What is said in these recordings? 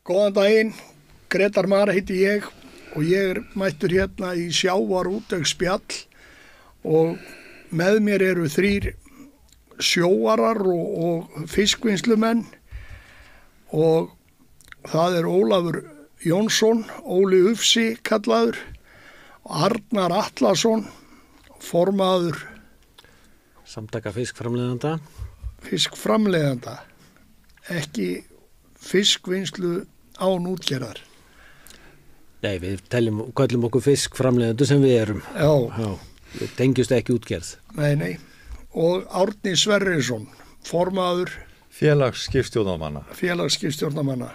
Góðan daginn, Grétar Mar heiti ég og ég mættur hérna í sjávarútvegsspjall og með mér eru 3 sjóarar og fiskvinnslumenn og það er Ólafur Jónsson, Óli Ufsi kallaður, Arnar Atlason, formaður Samtaka fiskframleiðanda. Fiskframleiðanda, ekki fiskvinnslu án útgerðar. Nei, við köllum okkur fiskframleiðendur sem við erum. Já. Við tengjumst ekki útgerð. Nei. Og Árni Sverrisson, formaður Félagsskipstjórnarmanna.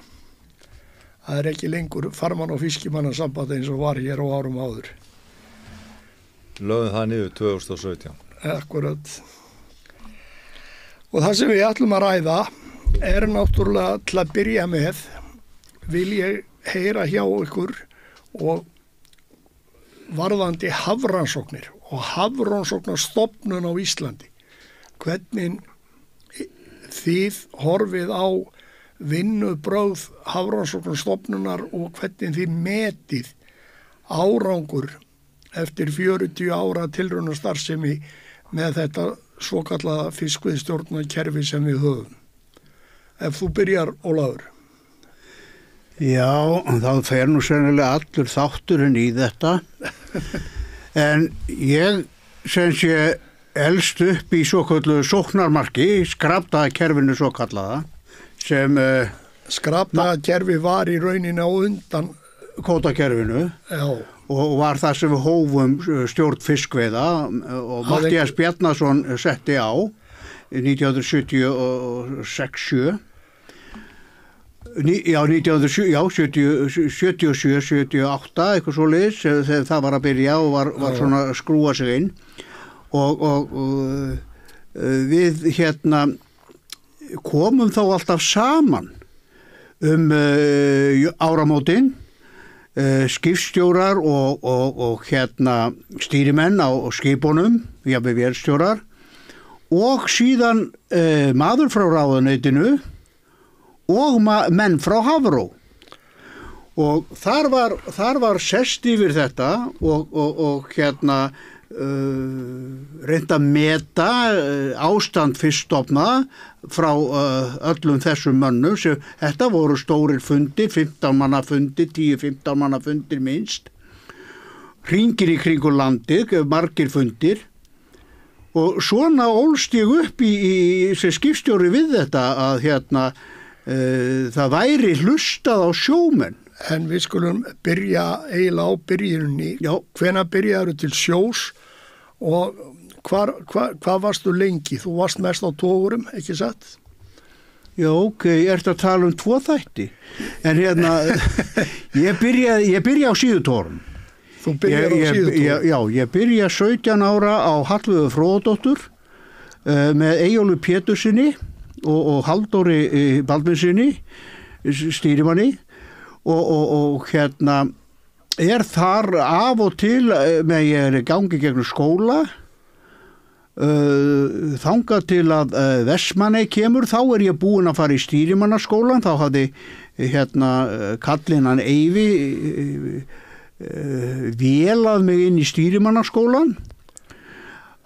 Það er ekki lengur farmann- og fiskimannasamband eins og var hér á árum áður. Lögðum það niður 2017. Akkurat. Og það sem við ætlum að ræða er náttúrulega til að byrja með, vil ég heyra hjá ykkur og varðandi hafrannsóknir og hafrannsóknarstofnun á Íslandi. Hvernig þið horfið á vinnubrögð hafrannsóknarstofnunar og hvernig þið metið árangur eftir 40 ára tilraunastarfsemi með þetta svokallaða fiskveiðistjórnarkerfi sem við höfum. Ef þú byrjar, Ólafur. Já, þá fer nú sennilega allur þátturinn í þetta. En ég sem sé elst upp í svokalluðu sóknarmarki, skrapdagakerfinu svokallaða, sem Skrapdagakerfi var í rauninni á undan kvótakerfinu. Já. Og var það sem við hófum stjórn fiskveiða og Matthías Bjarnason setti á 1976. Já, 77, 78, eitthvað svoleiðis, þegar það var að byrja og var svona að skrúa sig inn. Og við komum þá alltaf saman áramótin, skipstjórar og stýrimenn á skipunum, jafnvel vélstjórar, og síðan maður frá ráðuneytinu og menn frá Hafró. Og þar var sest yfir þetta og reynt að meta ástand fiskstofna frá öllum þessum mönnum. Þetta voru stórir fundir, 15 manna fundir, 10-15 manna fundir minnst. Hringir í kringu landið, margir fundir. Og svona ólst ég upp í skipstjóri við þetta að það væri hlustað á sjómenn. En við skulum byrja eiginlega á byrjunni. Já. Hvenær byrjaðu til sjós og hvað varstu lengi? Þú varst mest á togurum, ekki satt? Já, ok, ertu að tala um 2 þætti. En ég byrja á síðutórum. Þú byrjaði á síðutórum? Já, ég byrja 17 ára á Hallveigu Fróðadóttur með Eyjólfi Pétursinni og Halldóri Baldvinssyni, stýrimanni. Og er þar af og til með ég gangi gegnum skóla þangað til að Vestmannaey kemur, þá er ég búinn að fara í stýrimannaskólan. Þá hafði kallinn hann Eyvi vélað mig inn í stýrimannaskólan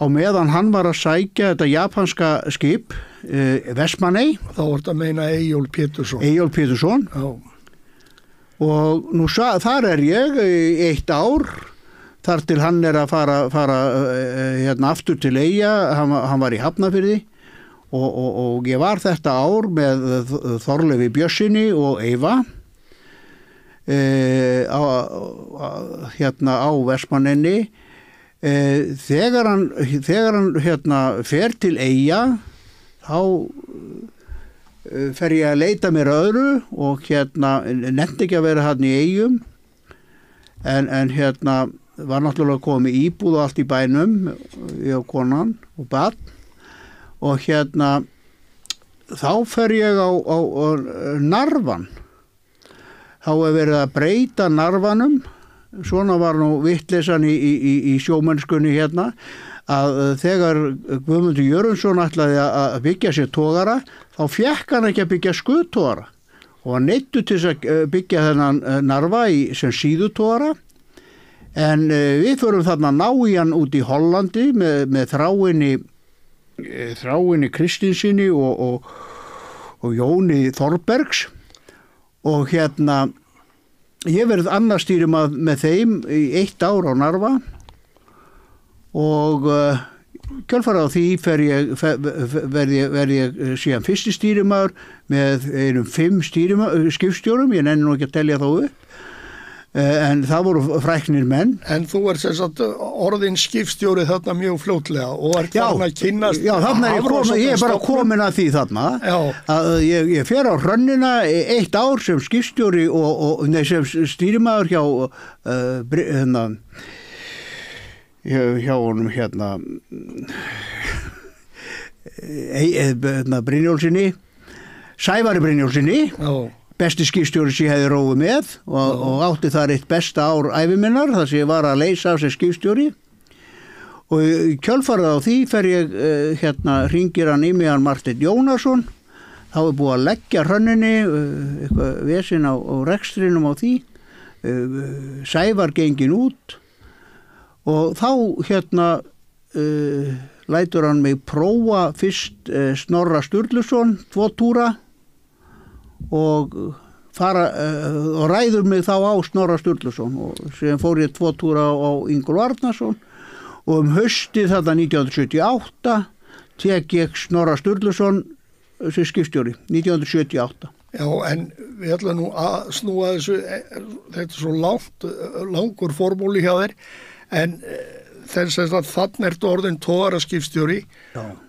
á meðan hann var að sækja þetta japanska skip Vestmannaey. Þá voru að meina Eyjólf Pétursson. Já. Og nú þar er ég 1 ár, þar til hann er að fara aftur til Eyja, hann var í Hafnarfirði og ég var þetta ár með Þorleifi Björnsyni og Eyva á Vestmannaeyni. Þegar hann fer til Eyja, þá fer ég að leita mér öðru og nefndi ekki að vera hann í Eyjum en var náttúrulega komið íbúð og allt í bænum, ég og konan og barn og þá fer ég á Narvan. Þá er verið að breyta Narvanum, svona var nú vitleysan í sjómennskunni að þegar Guðmundur Jörundsson ætlaði að byggja sér togara, þá fékk hann ekki að byggja skuttogara og var neyddur til þess að byggja þennan Narva sem síðutogara. En við förum þarna ná í hann út í Hollandi með þráinni Kristinsinni og Jóni Þorbergs og ég verið annarstýrimaður með þeim í 1 ár á Narva og kjölfarið á því verð ég síðan fyrsti stýrimaður með 5 skipstjórum, ég nenni nú ekki að telja þá upp. En það voru fræknir menn. En þú ert sem sagt orðin skipstjóri þarna mjög fljótlega og ert farin að kynnast. Já, þarna ég bara komin að því þarna. Já. Að ég fer á Hrönnina 1 ár sem skipstjóri sem stýrimaður hjá honum Brynjólfssyni, Sævari Brynjólfssyni. Já. Besti skipstjóri sem ég hefði róið með og átti þar eitt besta ár æviminnar þar sem ég var að leysa af sér skipstjóri og í kjölfarið á því fer ég hringir hann í mig hann Marteinn Jónasson, þá búið að leggja Hrönninni eitthvað vesinn á rekstrinum á því, Sævar gengin út og þá lætur hann mig prófa fyrst Snorra Sturluson 2 túra og ræður mig þá á Snorra Sturluson og sem fór ég 2 túra á Ingólf Arnarsson og haustið þetta 1978 tek ég Snorra Sturluson sem skipstjóri 1978. Já, en við ætlum nú að snúa þessu, þetta svo langur formúli hjá þér, en þess að þannig ertu orðin togaraskipstjóri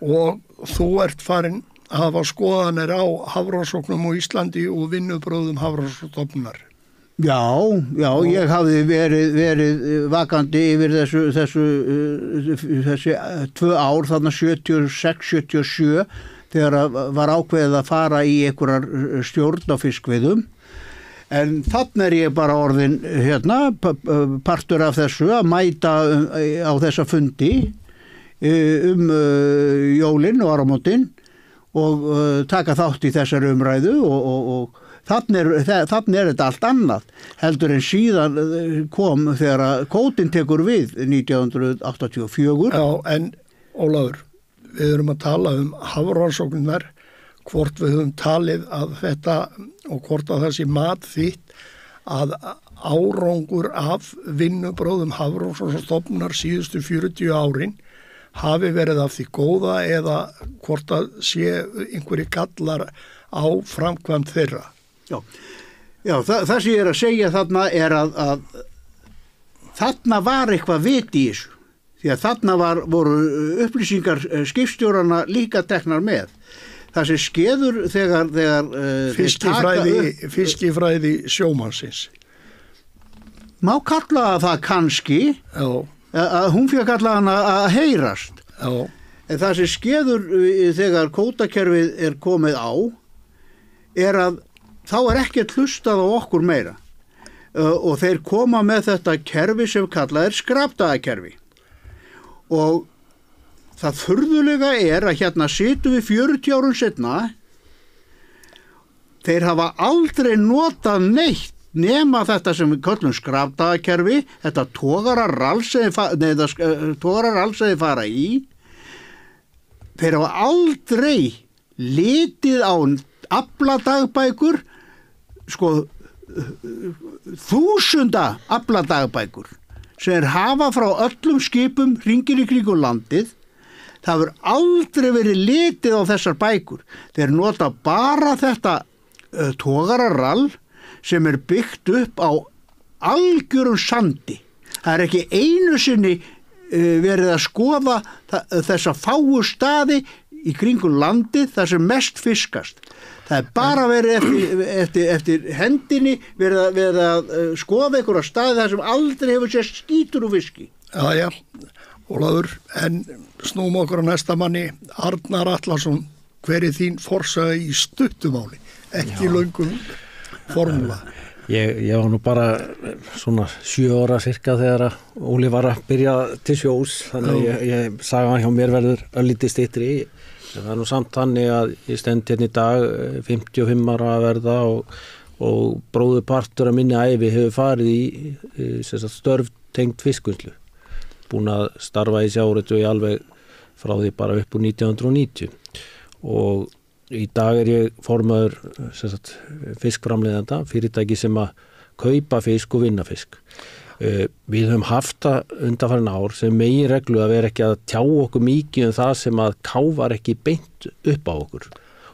og þú ert farin að hafa skoðanir á hafrannsóknum á Íslandi og vinnubrögðum Hafrannsóknastofnunar. Já, ég hafði verið vakandi yfir þessi 2 ár, þarna 76-77, þegar var ákveðið að fara í einhverjar stjórn á fiskveiðum. En þannig ég bara orðin partur af þessu að mæta á þessa fundi jólin og áramótin og taka þátt í þessari umræðu og þannig er þetta allt annað heldur en síðan kom þegar kvótinn tekur við 1984. Já, en Ólafur, við erum að tala hafrannsóknirnar, hvort við höfum talið að þetta og hvort að þessi mat þitt að árangur af vinnubrögðum Hafrannsóknastofnunar síðustu 40 árin hafi verið af því góða eða hvort að sé einhverjir gallar á framkvæmd þeirra. Já, það sem ég er að segja þarna er að þarna var eitthvað vit í þessu. Því að þarna voru upplýsingar skipstjórana líka teknar með. Það sem skeður þegar fiskifræði sjómannsins. Má kalla það kannski. Já. Að hún fyrir að kalla hana að heyrast. Já. En það sem skeður þegar kvótakerfið komið á að þá ekkert hlustað á okkur meira og þeir koma með þetta kerfi sem kallað skrapdagakerfi og það furðulega að situm við 40 árum seinna, þeir hafa aldrei notað neitt nema þetta sem við köllum skrapdagakerfi, þetta togararall sem þið fara í. Þeir hafa aldrei litið á afladagbækur, 1000 afladagbækur sem hafa frá öllum skipum hringinn í kringum landið. Það hefur aldrei verið litið á þessar bækur. Þeir nota bara þetta togararall sem byggt upp á algjörum sandi. Það ekki einu sinni verið að skoða þessa fáu staði í kringum landið þar sem mest fiskast. Það bara verið eftir hendinni verið að skoða einhverja staði þar sem aldrei hefur sér skítur úr fiski. Já, Ólafur, en snúum okkur á næsta manni, Arnar Atlason, hver þín forsaga í stuttumáli, ekki löngum formúla? Ég var nú bara svona 7 ára cirka þegar Óli var að byrja til sjós, þannig að ég sagði hann hjá mér verður örlítið styttri. það nú samt þannig að ég stend hérna í dag 55 ára að verða og bróðurpartur af minni ævi hefur farið í störf tengt fiskvinnslu. Búin að starfa í sjávarútvegi alveg frá því bara upp úr 1990 og í dag ég formaður fiskframleiðanda, fyrirtæki sem að kaupa fisk og vinna fisk. Við höfum haft það undanfarin ár sem meginreglu að vera ekki að tjá okkur mikið það sem að káfar ekki beint upp á okkur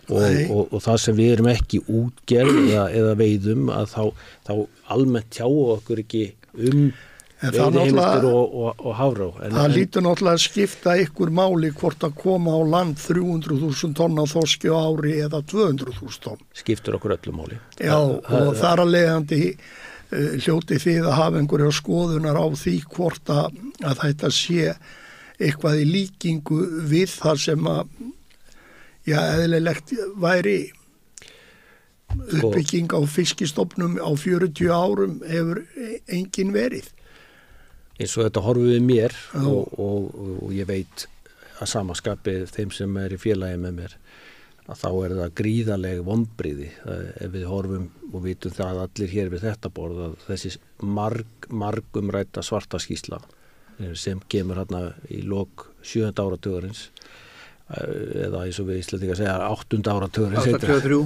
og það sem við erum ekki útgerð eða veiðum að þá almennt tjá okkur ekki veiðiheimildir og hafró. Það lítur náttúrulega að skipta ykkur máli hvort að koma á land 300.000 tonn á þorski á ári eða 200.000 tonn. Skiptur okkur öllu máli. Já, og þar að leiðandi hljóti þið að hafa einhverja skoðunar á því hvort að þetta sé eitthvað í líkingu við þar sem að eðlilegt væri uppbygging á fiskistofnum á 40 árum hefur engin verið. Eins og þetta horfum við mér og ég veit að samaskapið þeim sem er í félagi með mér að þá er það gríðaleg vonbrigði ef við horfum og vitum það allir hér við þetta borð að þessi margumrædda svarta skýrsla sem kemur hérna í lok 7. áratugarins eða eins og við Íslendingar segja 8. áratugarins 83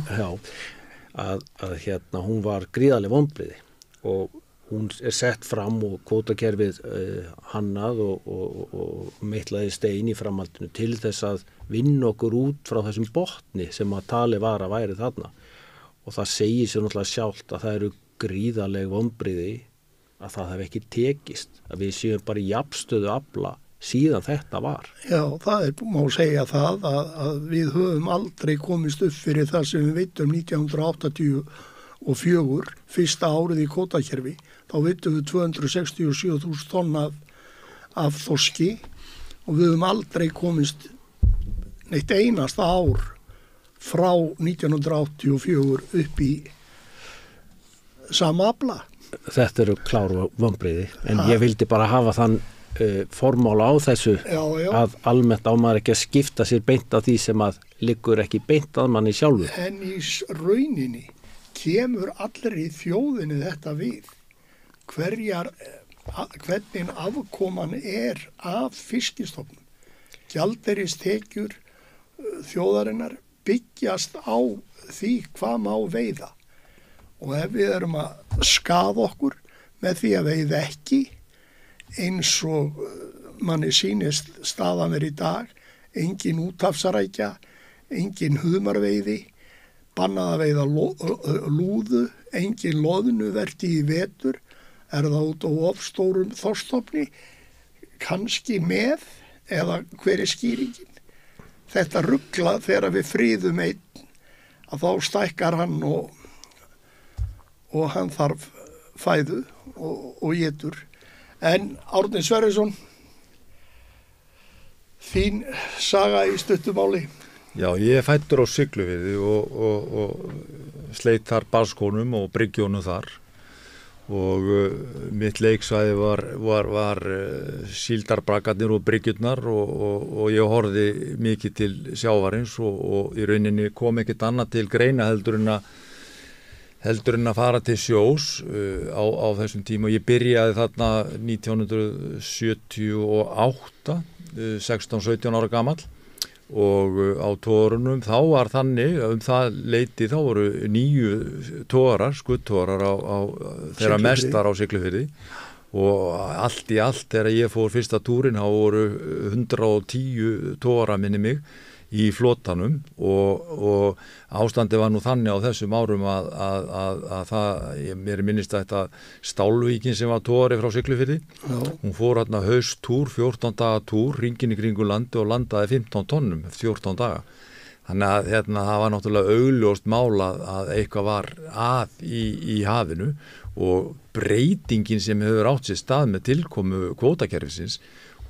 að hérna hún var gríðaleg vonbrigði og hún er sett fram og kvótakerfið hannað og meitlaði stein í framhaldinu til þess að vinna okkur út frá þessum botni sem að tali var að væri þarna og það segir sér náttúrulega sjálft að það eru gríðaleg vonbrigði að það hef ekki tekist að við séum bara í jafnstöðu afla síðan þetta var. Já, það má segja það að við höfum aldrei komist upp fyrir það sem við veitum 1984 fyrsta árið í kvótakerfi þá veitum við 267.000 tonn af þorski og við höfum aldrei komist neitt einasta ár frá 1984 upp í sama afla. Þetta eru kláru vonbrigði en ég vildi bara hafa þann formála á þessu að almennt á maður ekki að skipta sér beint af því sem að liggur ekki beint að manni sjálfur. En í rauninni kemur allri þjóðinni þetta við hvernig afkoman er af fiskistofnum. Gjaldeyristekjur þjóðarinnar byggjast á því hvað má veiða og ef við erum að skaða okkur með því að veiða ekki eins og manni sýnist staðan er í dag, engin úthafsarækja, engin humarveiði, bannað að veiða lúðu, engin loðnuverti í vetur, er það út á ofstórum þorskstofni, kannski með eða hver er skýringin. Þetta rugla þegar við fríðum einn að þá stækkar hann og hann þarf fæðu og étur. En Árni Sverrisson, þín saga í stuttumáli. Já, ég er fæddur á Siglufirði og sleit þar barskónum og bryggjónum þar og mitt leiksvæði var síldarbrakarnir og bryggjurnar og ég horfði mikið til sjávarins og í rauninni kom ekkert annað til greina heldur en að fara til sjós á þessum tíma og ég byrjaði þarna 1978, 16-17 ára gamall og á togurunum þá var þannig það leiti þá voru 9 togarar, skuttogarar á þeirra mestar á Siglufirði og allt í allt þegar ég fór fyrsta túrin þá voru 110 togarar minni mig í flotanum og ástandi var nú þannig á þessum árum að það, mér minnist að þetta Stálvíkin sem var togari frá Siglufirði, hún fór hérna hausttúr, 14 daga túr, hringinn í kringum landi og landaði 15 tonnum eftir 14 daga. Þannig að það var náttúrulega augljóst mál að eitthvað var í hafinu og breytingin sem hefur átt sér stað með tilkomu kvótakerfisins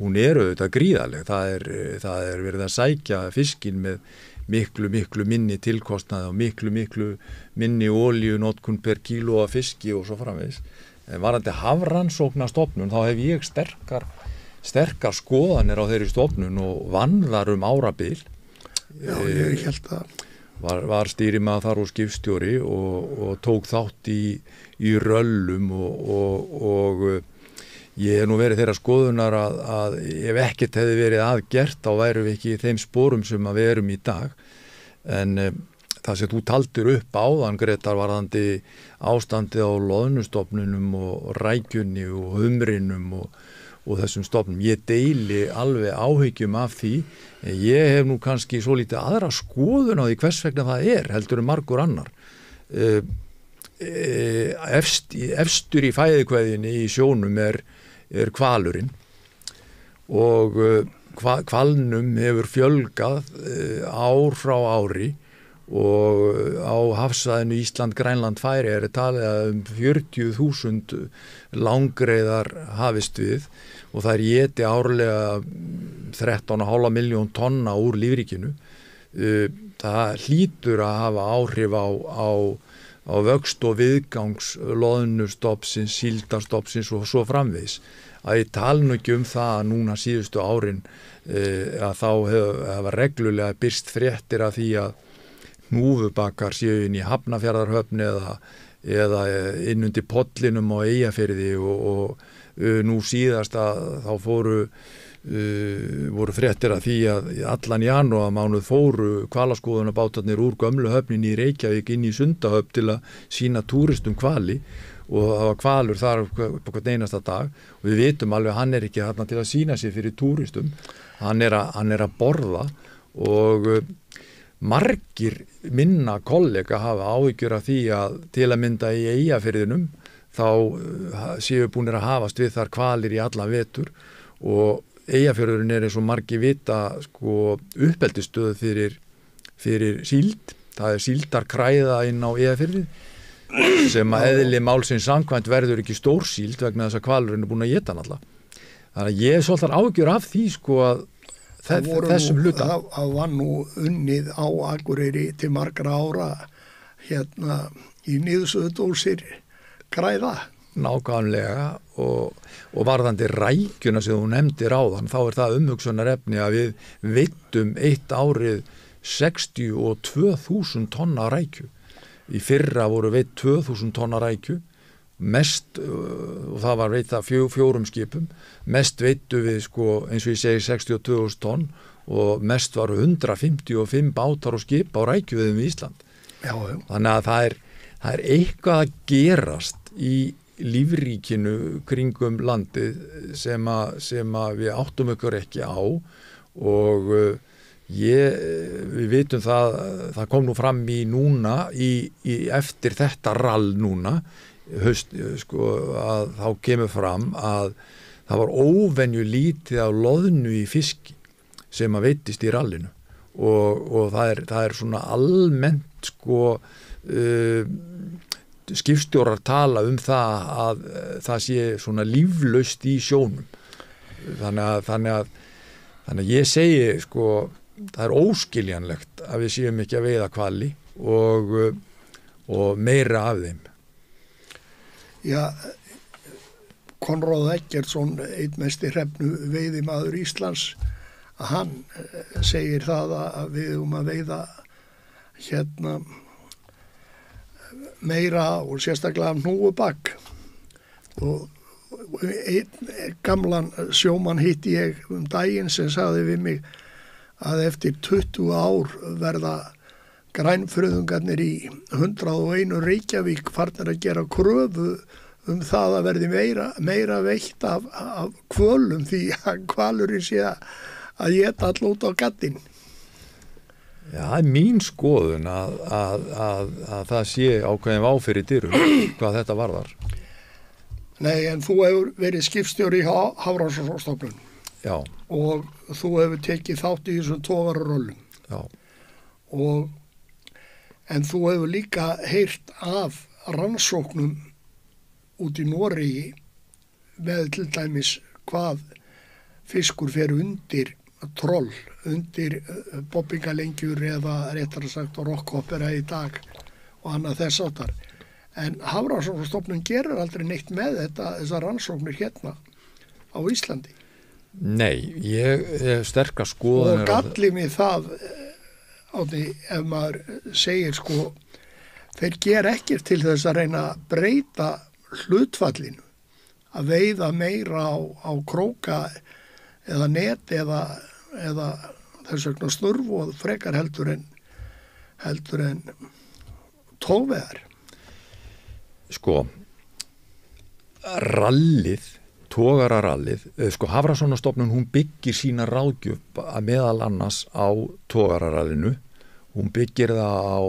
hún er auðvitað gríðaleg. Það er verið að sækja fiskinn með miklu minni tilkostnaði og miklu minni olíunotkun per kíló af fiski og svo framvegis. En varðandi hafrannsóknastofnun þá hef ég sterkar skoðanir á þeirri stofnun og vann þar árabil Já, ég held að var stýrimaður þar og skipstjóri og tók þátt í röllum og ég nú verið þeirra skoðunar að ef ekkert hefði verið aðgert þá værum við ekki í þeim sporum sem að við erum í dag en það sem þú taldir upp áðan Gretar varðandi ástandið á loðnustofnunum og rækjunni og humrinum og þessum stofnum. Ég deili alveg áhyggjum af því en ég hef nú kannski svo lítið aðra skoðun á því hvers vegna það heldur margur annar. Efstur í fæðikveðinni í sjónum er hvalurinn og hvalnum hefur fjölgað ár frá ári og á hafsvæðinu Ísland, Grænland, Færeyjar talið að 40.000 langreyðar hafist við og það éti árlega 13,5 milljón tonna úr lífríkinu. Það hlýtur að hafa áhrif á vöxt og viðgangs loðnustofnsins, síldarstofnsins og svo framvegis. Að ég tala nú ekki það að núna síðustu árin að þá hafa reglulega birst fréttir af því að hnúfubakar séu inn í Hafnarfjarðarhöfn eða inn undir pollinum á Eyjafirði og nú síðast að þá voru fréttir af því að allan janúarmánuð fóru hvalaskoðunarbátarnir úr gömlu höfnin í Reykjavík inn í Sundahöfn til að sýna túristum hvali og það var hvalur þar på hvern einasta dag og við vitum alveg að hann ekki þarna til að sýna sig fyrir túristum, hann er að borða og margir minna kollega hafa áhyggjur af því að til að mynda í Eyjafirðinum þá séu búnir að hafast við þar hvalir í allan vetur og Eyjafjörðurinn eins og margir vita uppeldisstöð fyrir síld. Það síldarkræða inn á Eyjafirði sem að eðli málsins samkvæmt verður ekki stór síld vegna þess að hvalurinn búin að éta hann alla. Þannig að ég svolítið áhyggjur af því að þessum hluta. Það var nú unnið á Akureyri til margra ára í niðursöðudósir kræða. Nákvæmlega og varðandi rækjuna sem þú nefndir áðan þá það umhugsunarefni að við veittum eitt árið 62.000 tonna rækju. Í fyrra voru veitt 2.000 tonna rækju mest og það var veitt að fjórum skipum mest veittu við eins og ég segi 62.000 tonn og mest varu 155 bátar og skip á rækjuviðum í Ísland. Já. Þannig að það er eitthvað að gerast í lífríkinu kringum landið sem að við áttum okkur ekki á og við vitum það kom nú fram í núna eftir þetta rall núna að þá kemur fram að það var óvenju lítið af loðnu í fiski sem að veitist í rallinu og það er svona almennt skipstjórar tala það að það sé svona líflaust í sjónum þannig að ég segi það er óskiljanlegt að við séum ekki að veiða hvali og meira af þeim. Já, Konráð Eggertsson, einn mesti hrefnu veiðimaður Íslands, hann segir það að við að veiða meira og sérstaklega hnúfubak og einn gamlan sjómann hitti ég daginn sem sagði við mig að eftir 20 ár verða grænfröðungarnir í 101 Reykjavík farnir að gera kröfu það að verði meira veitt af hvölum því að hvalurinn sé að éta all út á gaddinn. Já, það er mín skoðun að það sé ákveðin vá fyrir dyrum hvað þetta varðar. Nei, en þú hefur verið skipstjóri í Hafrannsóknastofnun. Já. Og þú hefur tekið þátt í þessum togararöllum. Já. En þú hefur líka heyrt af rannsóknum út í Noregi með til dæmis hvað fiskur fer undir troll, undir bobbingalengjur eða réttara sagt rockhoppera í dag og annað þess áttar. En Hafrannsóknastofnun gerir aldrei neitt með þessar rannsóknir á Íslandi. Nei, ég hef sterkar skoðanir og gallið mig það Árni, ef maður segir sko, þeir gera ekkert til þess að reyna að breyta hlutfallinu, að veiða meira á króka eða net eða þess vegna snurfu og frekar heldur en tóveðar. Sko, rallið, togararallið, sko Hafrannsóknastofnun hún byggir sína ráðgjöf að meðal annars á togararallinu, hún byggir það á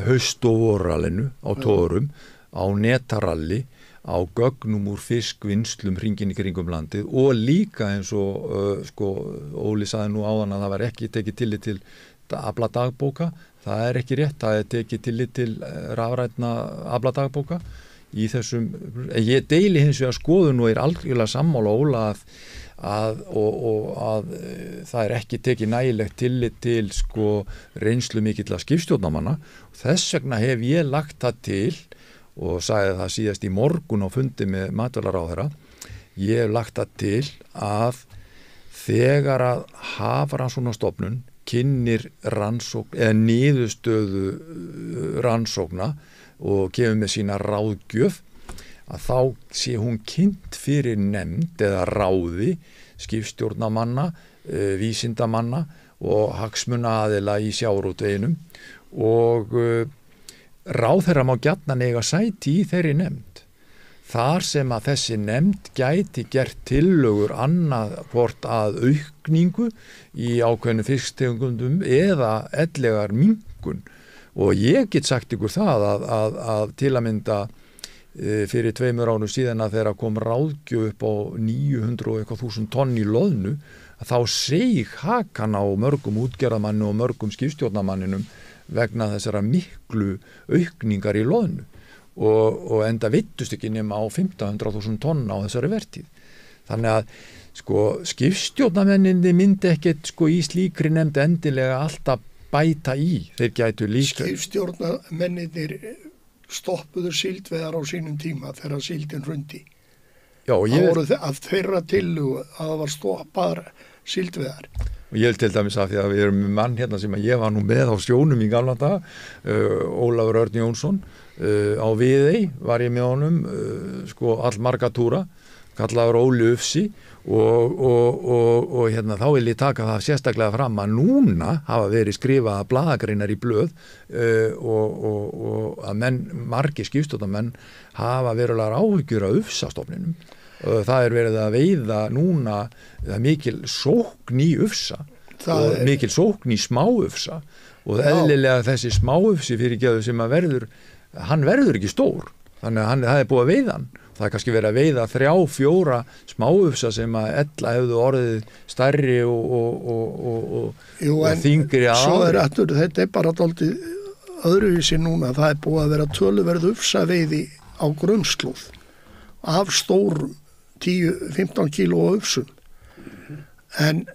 haust- og vorrallinu, á togurum, á netaralli, á gögnum úr fiskvinnslum hringinn í kringum landið og líka eins og sko Óli sagði nú áðan að það var ekki tekið tillit til afladagbóka, það er ekki rétt, það er tekið tillit til rafrænna afladagbóka í þessum, ég deili hins vegar skoðun og er algjörlega sammála Óla að það er ekki tekið nægilegt tillit til sko reynslu mikilla skipstjórnarmanna, þess vegna hef ég lagt það til og sagði það síðast í morgun á fundi með matvælaráðherra, ég hef lagt það til að þegar að Hafrannsóknastofnun kynnir rannsókn eða niðurstöðu rannsókna og kemur með sína ráðgjöf að þá sé hún kynnt fyrir nefnd eða ráði skipstjórnarmanna, vísindamanna og hagsmunaaðila í sjávarútveginum og ráðherra má gjarnan eiga sæti í þeirri nefnd. Þar sem að þessi nefnd gæti gert tillögur annað hvort að aukningu í ákveðnu fisktegundum eða ellegar minnkun. Og ég get sagt ykkur það að til að mynda fyrir 2 árum síðan að þegar kom ráðgjöf upp á 900.000 tonn í loðnu, að þá seig hakan á mörgum útgerðarmanni og mörgum skipstjórnarmanninum vegna þessara miklu aukningar í loðnu og enda vittust ekki nema á 1.500.000 tonn á þessari vertíð. Þannig að sko skipstjórnarmenninni myndi ekkert sko í slíkri nefnd endilega alltaf bæta í. Þeir gætu líka. Skipstjórnarmenninir stoppuðu síldveðar á sínum tíma þegar síldin hrundi. Já, og það voru að þeirra tillögu að það var stoppaðar síldveðar. Og ég til dæmis af því að við erum með mann hérna sem að ég var nú með á sjónum í gamla daga, Ólafur Örn Jónsson, á Viðey var ég með honum, sko allmarga túra, kallaður Óli Ufsi og hérna þá vil ég taka það sérstaklega fram að núna hafa verið skrifaða blaðagreinar í blöð og að margir skipstjórnarmenn hafa verulegar áhyggjur af ufsastofninum. Það er verið að veiða núna, það er mikil sókn í ufsa og mikil sókn í smáufsa og eðlilega þessi smáufsi fyrirgefðu sem að hann verður ekki stór, þannig að það er búið að veiða hann. Það er kannski verið að veiða 3-4 smáufsa sem að ella hefðu orðið stærri og þyngri að svo aftur, þetta er bara dálítið öðruvísi núna, það er búið að vera töluverð ufsa veiði á grunnslóð af stórum 10-15 kíló ufsum en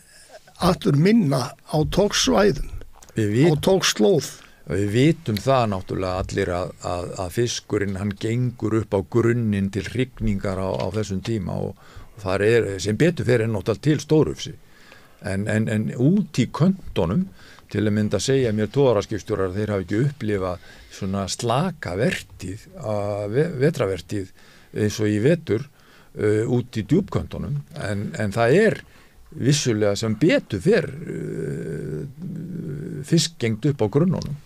aftur minna á tóksvæðum á tókslóð. Við vitum það náttúrulega allir að fiskurinn hann gengur upp á grunninn til hrygningar á þessum tíma og þar er sem betur fyrir náttúrulega til stórufsi en út í köntunum til að mynda að segja mér togaraskipstjórar þeir hafa ekki upplifað svona slaka vertíð, vetravertíð eins og í vetur út í djúpköntunum en það er vissulega sem betur fyrr fiskgengd upp á grunnunum.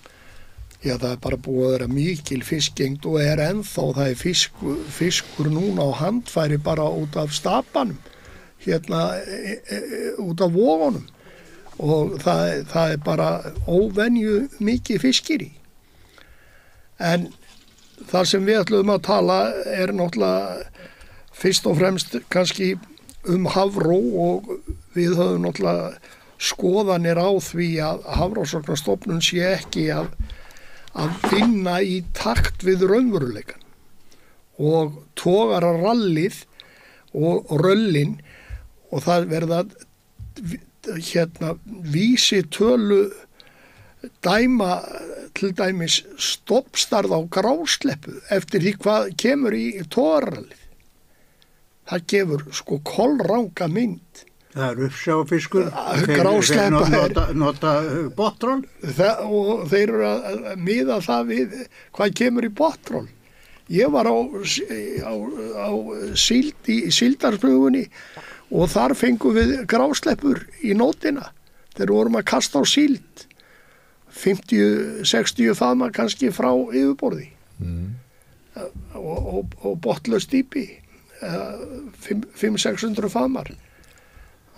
Já, það er bara búið að vera mikil fiskgengd og er ennþá, það er fiskur núna á handfæri bara út af stapanum, hérna út af vogunum og það er bara óvenju mikið fiskir í. En það sem við ætlum að tala er náttúrulega fyrst og fremst kannski Hafró og við höfum náttúrulega skoðanir á því að Hafrannsóknastofnun sé ekki að vinna í takt við raunveruleikann og togararallið og röllin og það verða vísitölu dæma til dæmis stoppstarð á grásleppu eftir því hvað kemur í togararallið. Það gefur sko kolranga mynd Það er uppsjáfiskur. Grásleppa Nota botról. Og þeir eru að miða það við hvað kemur í botról. Ég var á síld í síldarsplugunni og þar fengum við grásleppur í nótina. Þeir vorum að kasta á síld 50-60 faðma kannski frá yfirborði og botlaust dýpi 500-600 faðmar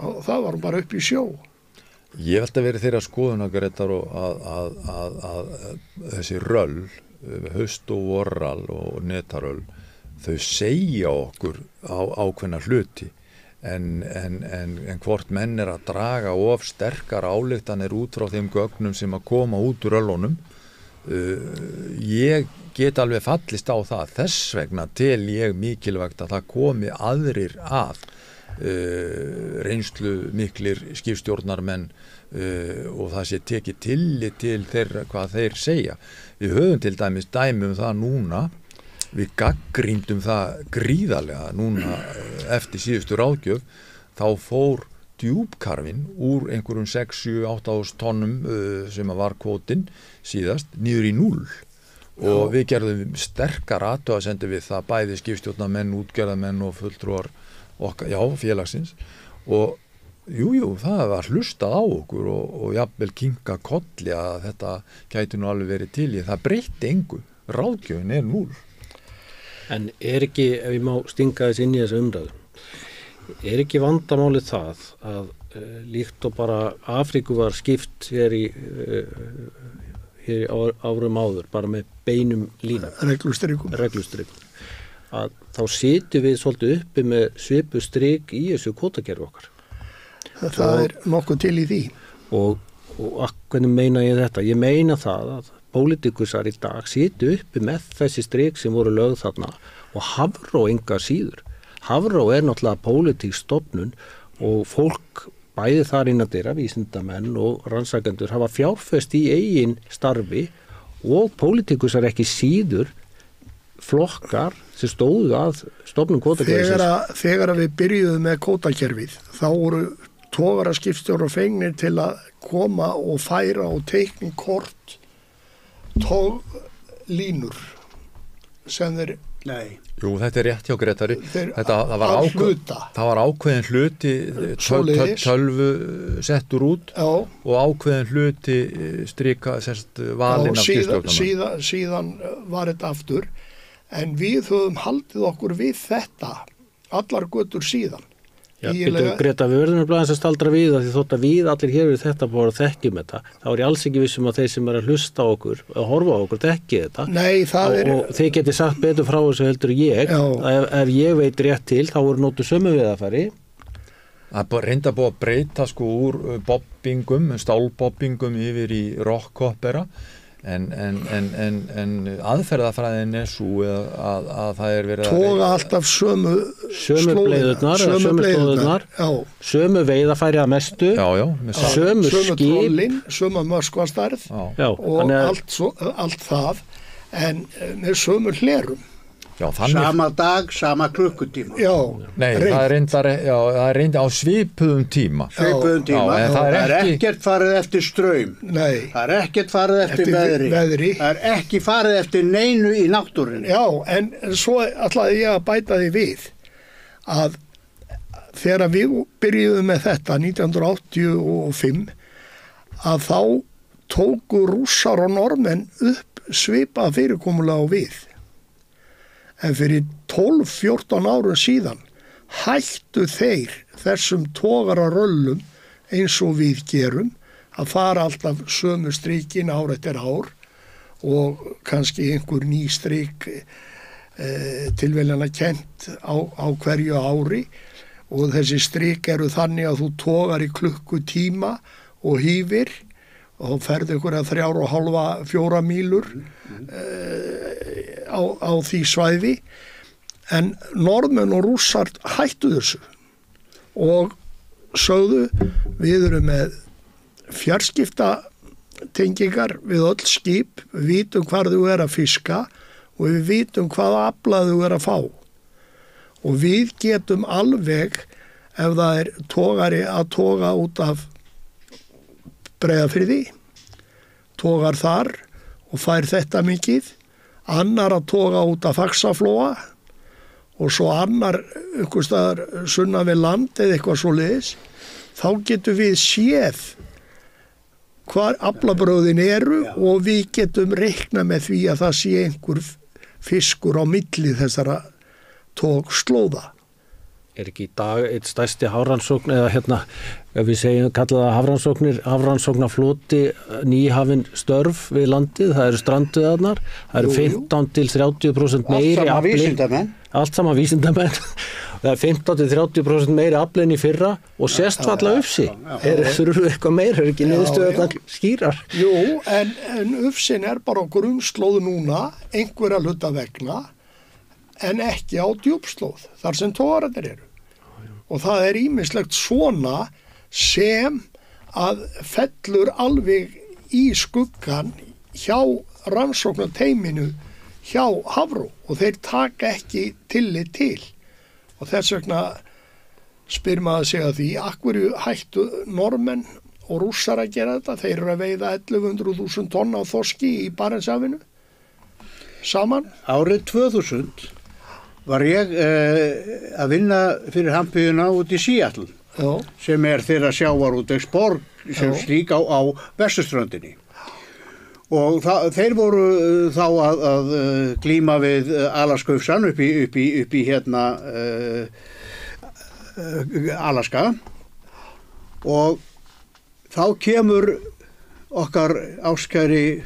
og það var bara upp í sjó. Ég held að vera þeirra skoðunar Grétar að þessi röll, haust og vorral og netaröll, þau segja okkur á ákveðna hluti en hvort menn að draga of sterkar ályktanir út frá þeim gögnum sem að koma út úr röllunum. Ég get alveg fallist á það, þess vegna tel ég mikilvægt að það komi aðrir að reynslu miklir skipstjórnarmenn og það sé tekið tillit til þeirra hvað þeir segja. Við höfum til dæmis dæmi það núna, við gagnrýndum það gríðarlega núna eftir síðustu ráðgjöf, þá fór djúpkarfin úr einhverjum 6-7-8 tonnum sem var kvótinn síðast niður í 0 og við gerðum sterkar athugasemdir við það, bæði skipstjórnarmenn, útgerðarmenn og fulltrúar okkar, félagsins og jú, það var hlustað á okkur og jafnvel kinka kolli að þetta gæti nú alveg verið til í, það breytti engu, ráðgjöfin 0. En ekki, ef ég má stinga þess inn í þessu umræðu, ekki vandamálið það að líkt og bara Afríku var skipt hér árum áður, bara með beinum línum. Reglustrikum. Að þá sitjum við svolítið uppi með svipu strik í þessu kvótakerfi okkar. Það er nokkuð til í því. Og hvernig meina ég þetta? Ég meina það að pólitíkusar í dag sitju uppi með þessi strik sem voru lögð þarna og Hafró enga síður. Hafró er náttúrulega pólitísk stofnun og fólk bæði þar innan dyra, vísindamenn og rannsakendur hafa fjárfest í eigin starfi og pólitíkusar ekki síður flokkar sem stóðu að stofnun kvótakerfisins. Þegar við byrjuðum með kvótakerfið, þá voru togaraskipstjórar fengnir til að koma og færa og teikni kort toglínur sem þeir... Nei. Jú, þetta er rétt hjá Grétari. Það var ákveðin hluti tölvu settur út og ákveðin hluti strika valin af skipstjórnarmann. Síðan var þetta aftur, en við höfum haldið okkur við þetta allar götur síðan. Já, Greta, við verðum að staldra við að því þótt að við allir hér við þetta bara þekkjum þetta, þá er ég alls ekki vissum að þeir sem að hlusta á okkur, að horfa á okkur þekki þetta. Nei, það er... Og þeir geti sagt betur frá þessu heldur ég, ef ég veit rétt til, þá voru nótu sömu veiðarfæri. Það reynda búið að breyta úr bobbingum, stálbobbingum yfir í rockhoppera, en aðferðafræðin er svo að það er verið að toga alltaf sömu slóðurnar, sömu veiðafæri að mestu, sömu skip, trollin, sömu möskvastærð og allt það, en með sömu hlerum. Sama dag, sama klukkutíma. Nei, það er reyndar á svipuðum tíma. En það er ekkert farið eftir straum. Nei. Það er ekkert farið eftir veðri. Það er ekki farið eftir neinu í náttúrunni. Já, en svo ætlaði ég að bæta því við að þegar við byrjuðum með þetta 1985 að þá tóku Rússar og Norðmenn upp svipað fyrirkomulag á við. En fyrir 12-14 árum síðan hættu þeir þessum togararöllum eins og við gerum að fara alltaf sömu stríkin ár eftir ár og kannski einhver ný strík tilveljana kennt á hverju ári og þessi strík eru þannig að þú togar í klukkutíma og hífir og þá ferðu ykkur að 3,5-4 mílur á því svæði, en Norðmenn og Rússar hættu þessu og sögðu við erum með fjarskiptatengingar við öll skip, við vitum hvar þú er að fiska og við vitum hvaða afla þú er að fá og við getum alveg ef það er togari að toga út af Breiðafirði, togar þar og fær þetta mikið, annar að toga út af Faxaflóa og svo annar einhvers staðar sunnan við land eða eitthvað svoleiðis, þá getum við séð hvar aflabröðin eru og við getum reiknað með því að það sé einhver fiskur á milli þessara togslóða. Ekki í dag eitt stærsti hafrannsókn eða ef við segjum kallaða hafrannsóknarfloti nýhafin störf við landið, það eru strandveiðarnar, það eru 15-30% meiri afli. Allt saman vísindamenn. Það er 15-30% meiri afli en í fyrra og sést falla ufsi. Þurfum við eitthvað meira, ekki niðurstöðurnar skýrar? Jú, en ufsin bara á grunnslóð núna, einhverja hluta vegna, en ekki á djúpslóð, þar sem togararnir eru. Og það er ýmislegt svona sem að fellur alveg í skuggan hjá rannsóknarteyminu hjá Hafró og þeir taka ekki tillit til. Og þess vegna spyr maður sig að því, af hverju hættu Normenn og Rússar að gera þetta? Þeir eru að veiða 1100.000 tonn á þorski í Barentshafinu saman. Árið 2000 var ég að vinna fyrir Hampiðuna út í Seattle, sem þeirra sjávarútvegsborg sem slík á vesturströndinni. Og þeir voru þá að glíma við Alaskaufsan upp í Alaska og þá kemur okkar áskæri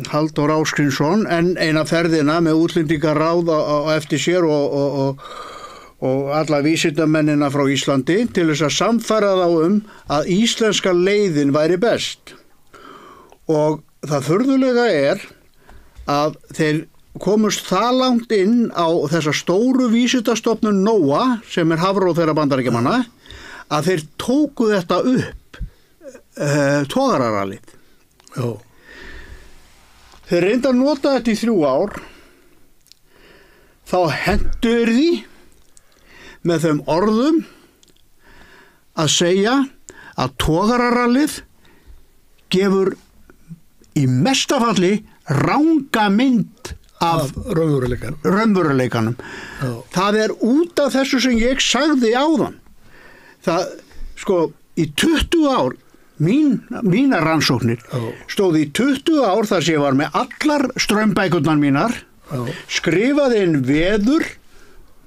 Halldór Áskrinsson en eina ferðina með útlendingaráð á eftir sér og alla vísindamennina frá Íslandi til þess að samfæra þá að íslenska leiðin væri best. Og það furðulega að þeir komust það langt inn á þessa stóru vísindastofnun NOAA sem Hafró þeirra Bandaríkjamanna að þeir tóku þetta upp togararallið. Já. Þeir reynda að nota þetta í 3 ár, þá hendur því með þeim orðum að segja að togararallið gefur í mestafalli ranga mynd af raunveruleikanum. Það er út af þessu sem ég sagði áðan. Það, í 20 ár, mínar rannsóknir stóði í 20 ár þar sem ég var með allar strömbækurnar mínar, skrifaði inn veður,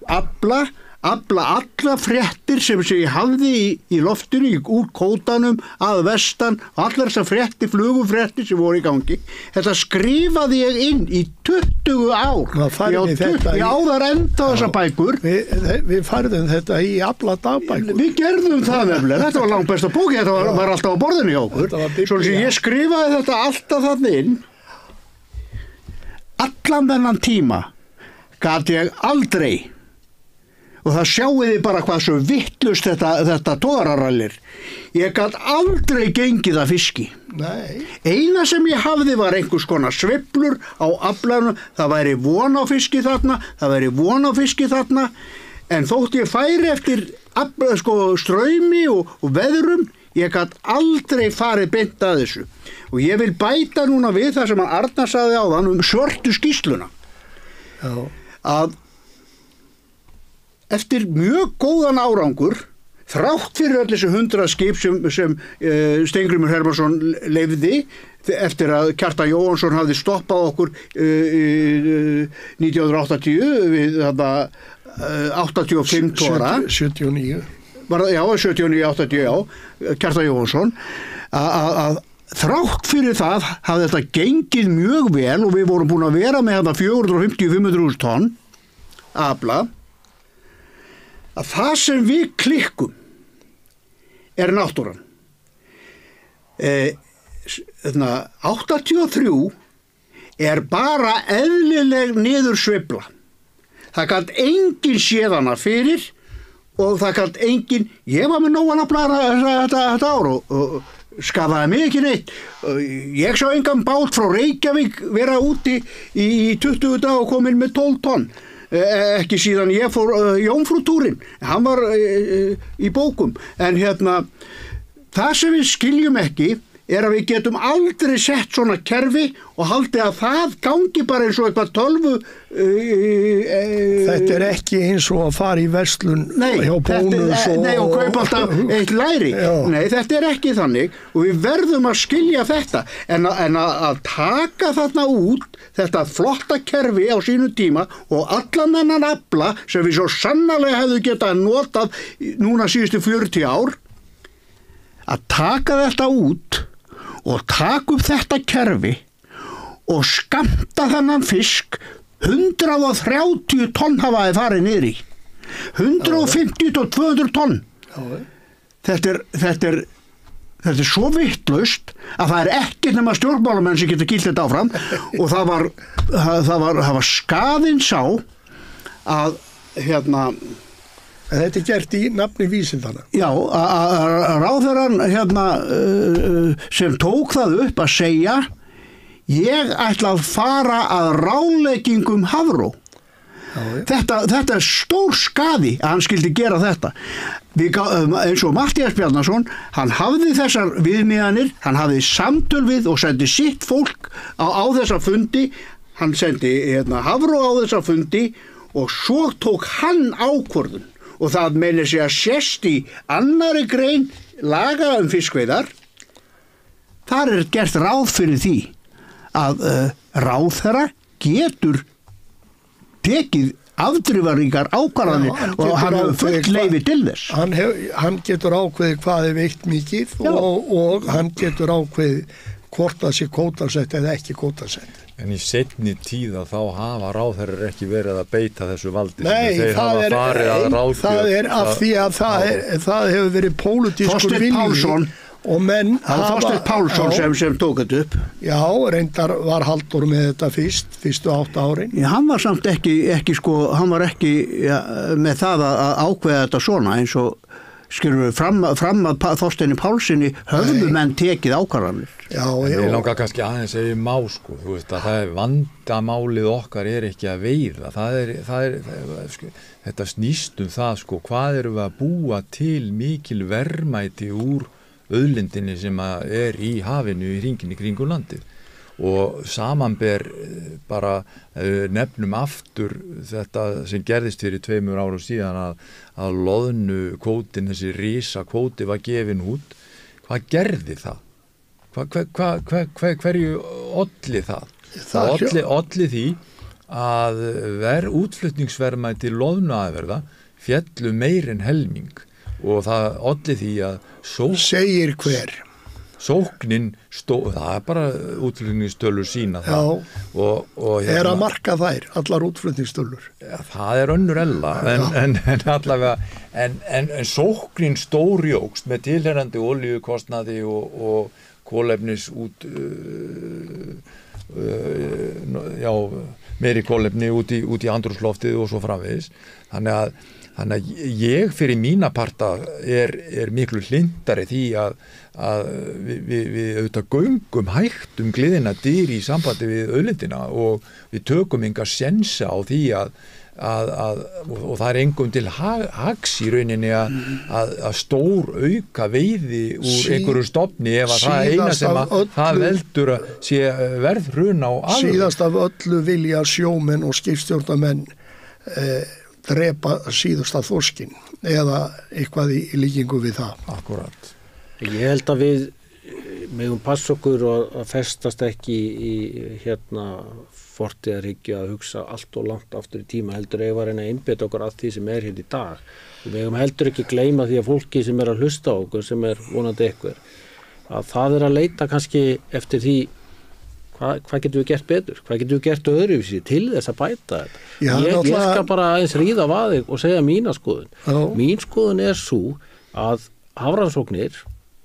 afla alla fréttir sem ég hafði í loftinu, úr kótanum, að vestan, allar þessar fréttir, flugufréttir sem voru í gangi. Þetta skrifaði ég inn í 20 ár. Ég áðar enda þessar bækur. Við færðum þetta í afla dagbækur. Við gerðum það nefnilega. Þetta var langt besta bók, þetta var alltaf á borðinu hjá okkur. Svo sem ég skrifaði þetta alltaf þannig inn. Allan þennan tíma gat ég aldrei, og það sjáið þið bara hvað svo vittlust þetta togararallir. Ég gat aldrei gengið að fiski. Nei. Eina sem ég hafði var einhvers konar sveiflur á aflanum, það væri von á fiski þarna, en þótt ég færi eftir straumi og veðrum, ég gat aldrei farið beint að þessu. Og ég vil bæta núna við það sem Arnar sagði áðan svörtu skýrsluna. Já. Að eftir mjög góðan árangur, þrátt fyrir öll þessi 100 skip sem Steingrímur Hermannsson leyfði eftir að Kjartan Jóhannsson hafði stoppað okkur 1980 við 85 tóra. 79. Já, 79-80, Kjartan Jóhannsson, að þrátt fyrir það hafði þetta gengið mjög vel og við vorum búin að vera með 450-500 tonn afla. Að það sem við klikkum náttúran. 83 bara eðlileg niðursveifla. Það gat engin séð hana fyrir og það gat engin, ég var með nógan að blara þetta ár og skafaði mig ekki neitt. Ég sá engan bát frá Reykjavík vera úti í 20 dag og komin með 12 tonn. ekki síðan ég fór Jómfrútúrin, hann var í bókum, en það sem við skiljum ekki að við getum aldrei sett svona kerfi og haldið að það gangi bara eins og eitthvað tölvu Þetta ekki eins og að fara í verslun hjá Bónus og kaupa alltaf eitt læri. Nei, þetta ekki þannig og við verðum að skilja þetta en að taka þarna út þetta flotta kerfi á sínu tíma og allan þennan afla sem við svo sannarlega hefðu getað notað núna síðustu 40 ár að taka þetta út og taka upp þetta kerfi og skammta þennan fisk 130 tonn hafaði farið niður í 150 og 200 tonn þetta er svo vitlaust að það ekki nema stjórnmálamenn sem getur kýlt þetta áfram og það var skaðinn sá að Þetta gert í nafni vísindana. Já, að ráðherrann sem tók það upp að segja ég ætla að fara að ráðleggingum Hafró. Þetta er stór skaði að hann skildi gera þetta. Eins og Matthías Bjarnason, hann hafði þessar viðmiðanir, hann hafði samtöl við og sendi sitt fólk á þessa fundi, hann sendi Hafró á þessa fundi og svo tók hann ákvörðun. Og það meina sig að sést í annarri grein laga fiskveiðar. Þar gert ráð fyrir því að ráðherra getur tekið afdrifaríkar ákvarðanir og hann hefur fullt leyfi til þess. Hann getur ákveðið hvað veitt mikið og hann getur ákveðið hvort það sé kvótasett eða ekki kvótasett. En í seinni tíð þá hafa ráðherrar ekki verið að beita þessu valdi. Nei, það er af því að það hefur verið pólitískur vilji og menn hafa... Þorsteinn Pálsson sem tók þetta upp. Já, reyndar var Halldór með þetta fyrstu 8 árin. Já, hann var samt ekki sko, hann var ekki með það að ákveða þetta svona eins og skilur við fram að Þorsteini Pálssyni höfðu menn tekið ákvarðanir. Já. Ég langar kannski aðeins að ég má sko, þú veist að það er vandamálið okkar ekki að veiða. Þetta snýst það sko, hvað erum við að búa til mikil verðmæti úr auðlindinni sem í hafinu í hringinn í kringum landið. Og samanber bara nefnum aftur þetta sem gerðist fyrir 2 árum síðan að loðnu kvótin, þessi risa kvóti var gefin út. Hvað gerði það? Hverju olli það? Það olli því að útflutningsverðmæti loðnuafurða féllu meir en helming og það olli því að segir hver? Sóknin það er bara útflutningstölur sína það. Og að marka þær, allar útflutningstölur? Ja, það er önnur ella, en allavega, en sóknin stórjókst með tilherrandi olíukostnaði og kolefnis meiri kolefni út í andrúmsloftið og svo framvegis. Þannig að ég fyrir mína parta er miklu hlindari því að við auðvitað göngum hægt gleðina dyr í sambandi við auðlindina og við tökum enga sensa á því og það engum til hags í rauninni að stór auka veiði úr einhverju stofni ef að það eina sem það veldur að sé verðhrun á afurðum. Síðast af öllu vilja sjómenn og skipstjórnarmenn drepa síðasta þorskin eða eitthvað í líkingu við það. Akkurat. Ég held að við megum passa okkur að festast ekki í fortíðarhyggju að hugsa allt og langt aftur í tíma, heldur að reyna að einbeita okkur að því sem hér í dag. Við megum heldur ekki gleyma því að fólki sem að hlusta á okkur, sem vonandi einhver, að það að leita kannski eftir því hvað getum við gert betur? Hvað getum við gert öðruvísi til þess að bæta þetta? Ég skal bara aðeins ríða vaðið og segja mína skoðun. Mín skoðun er svo að hafrannsóknir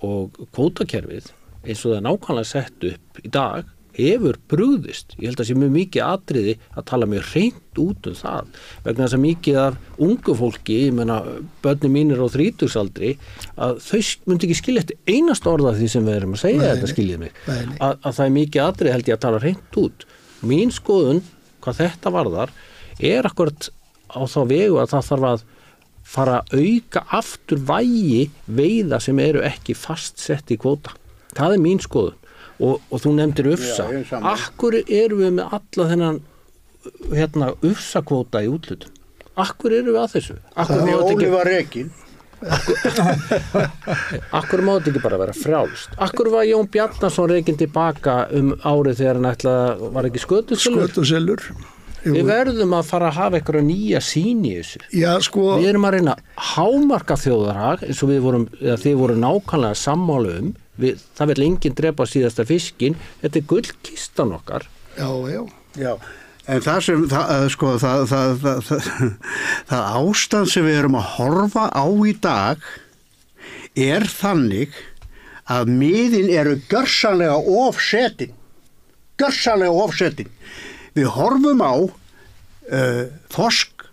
og kvótakerfið eins og það nákvæmlega sett upp í dag hefur brugðist. Ég held að sé mjög mikið atriði að tala mjög hreint út það vegna þess að mikið af ungu fólki, ég meina börnin mínir á 30-aldri, að þau myndi ekki skilja eftir einasta orð af því sem við erum að segja þetta skiljið mig. Að það er mikið atriði held ég að tala hreint út. Mín skoðun hvað þetta varðar akkurat á þá vegu að það þarf að fara að auka aftur vægi veiða sem eru ekki fastsett í kvóta. Það mín skoðun. Og þú nefndir ufsa. Akkur erum við með alla þennan ufsakvóta í útlutum? Akkur erum við að þessu? Það er Óli var rekin. Akkur má þetta ekki bara vera frjálst? Akkur var Jón Bjarnason rekin tilbaka árið þegar hann ætlaði, var ekki skötuselur? Við verðum að fara að hafa eitthvað nýja sýn í þessu. Já, sko. Við erum að reyna hámarka þjóðarhag eins og þið voru nákvæmlega sammála það vil enginn drepa síðasta fiskinn, þetta gullkistan okkar. Já. En það ástand sem við erum að horfa á í dag þannig að miðin eru gjörsamlega ofsetin. Við horfum á þorsk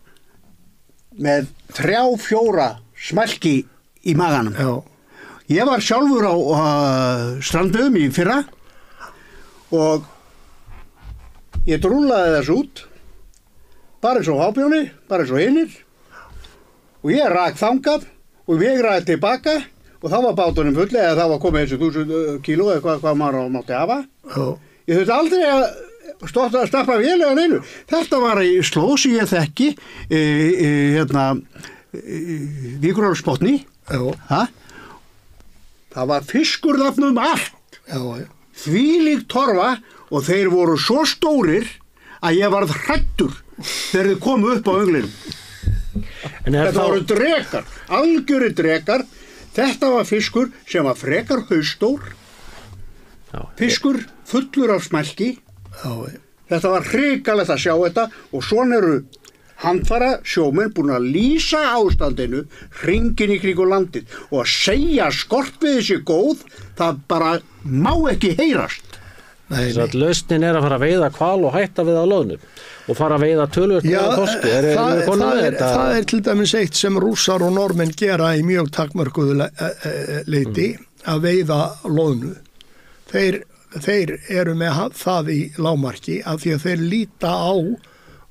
með 3-4 smælki í maganum. Já. Ég var sjálfur á strandum í fyrra og ég drúllaði þess út, bara eins og Hábjóni, bara eins og hinnir og ég rak þangað og ég ræði tilbaka og þá var bátunum fulli eða þá var komið þessu 1000 kíló eða hvað maður mátti hafa. Já. Ég þurfti aldrei að stappa vélega neinu. Þetta var í slóð sem ég þekki, Víkurárspotni. Já. Það var fiskur þarna allt. Já. Þvílík torfa og þeir voru svo stórir að ég varð hræddur þegar þeir komu upp á önglinum. Þetta voru drekar, algjöri drekar. Þetta var fiskur sem var frekar haustór. Fiskur fullur af smælki. Þetta var hrikalegt að sjá þetta og svona eru handfara sjómenn búin að lýsa ástandinu hringinn í kringum landið og að segja skortviði sé góð, það bara má ekki heyrast. Þess að lausnin að fara að veiða hval og hætta við á loðnum og fara að veiða töluvert með þorski. Það til dæmis eitt sem Rússar og Normenn gera í mjög takmörkuðu leyti að veiða loðnu. Þeir eru með það í lágmarki af því að þeir líta á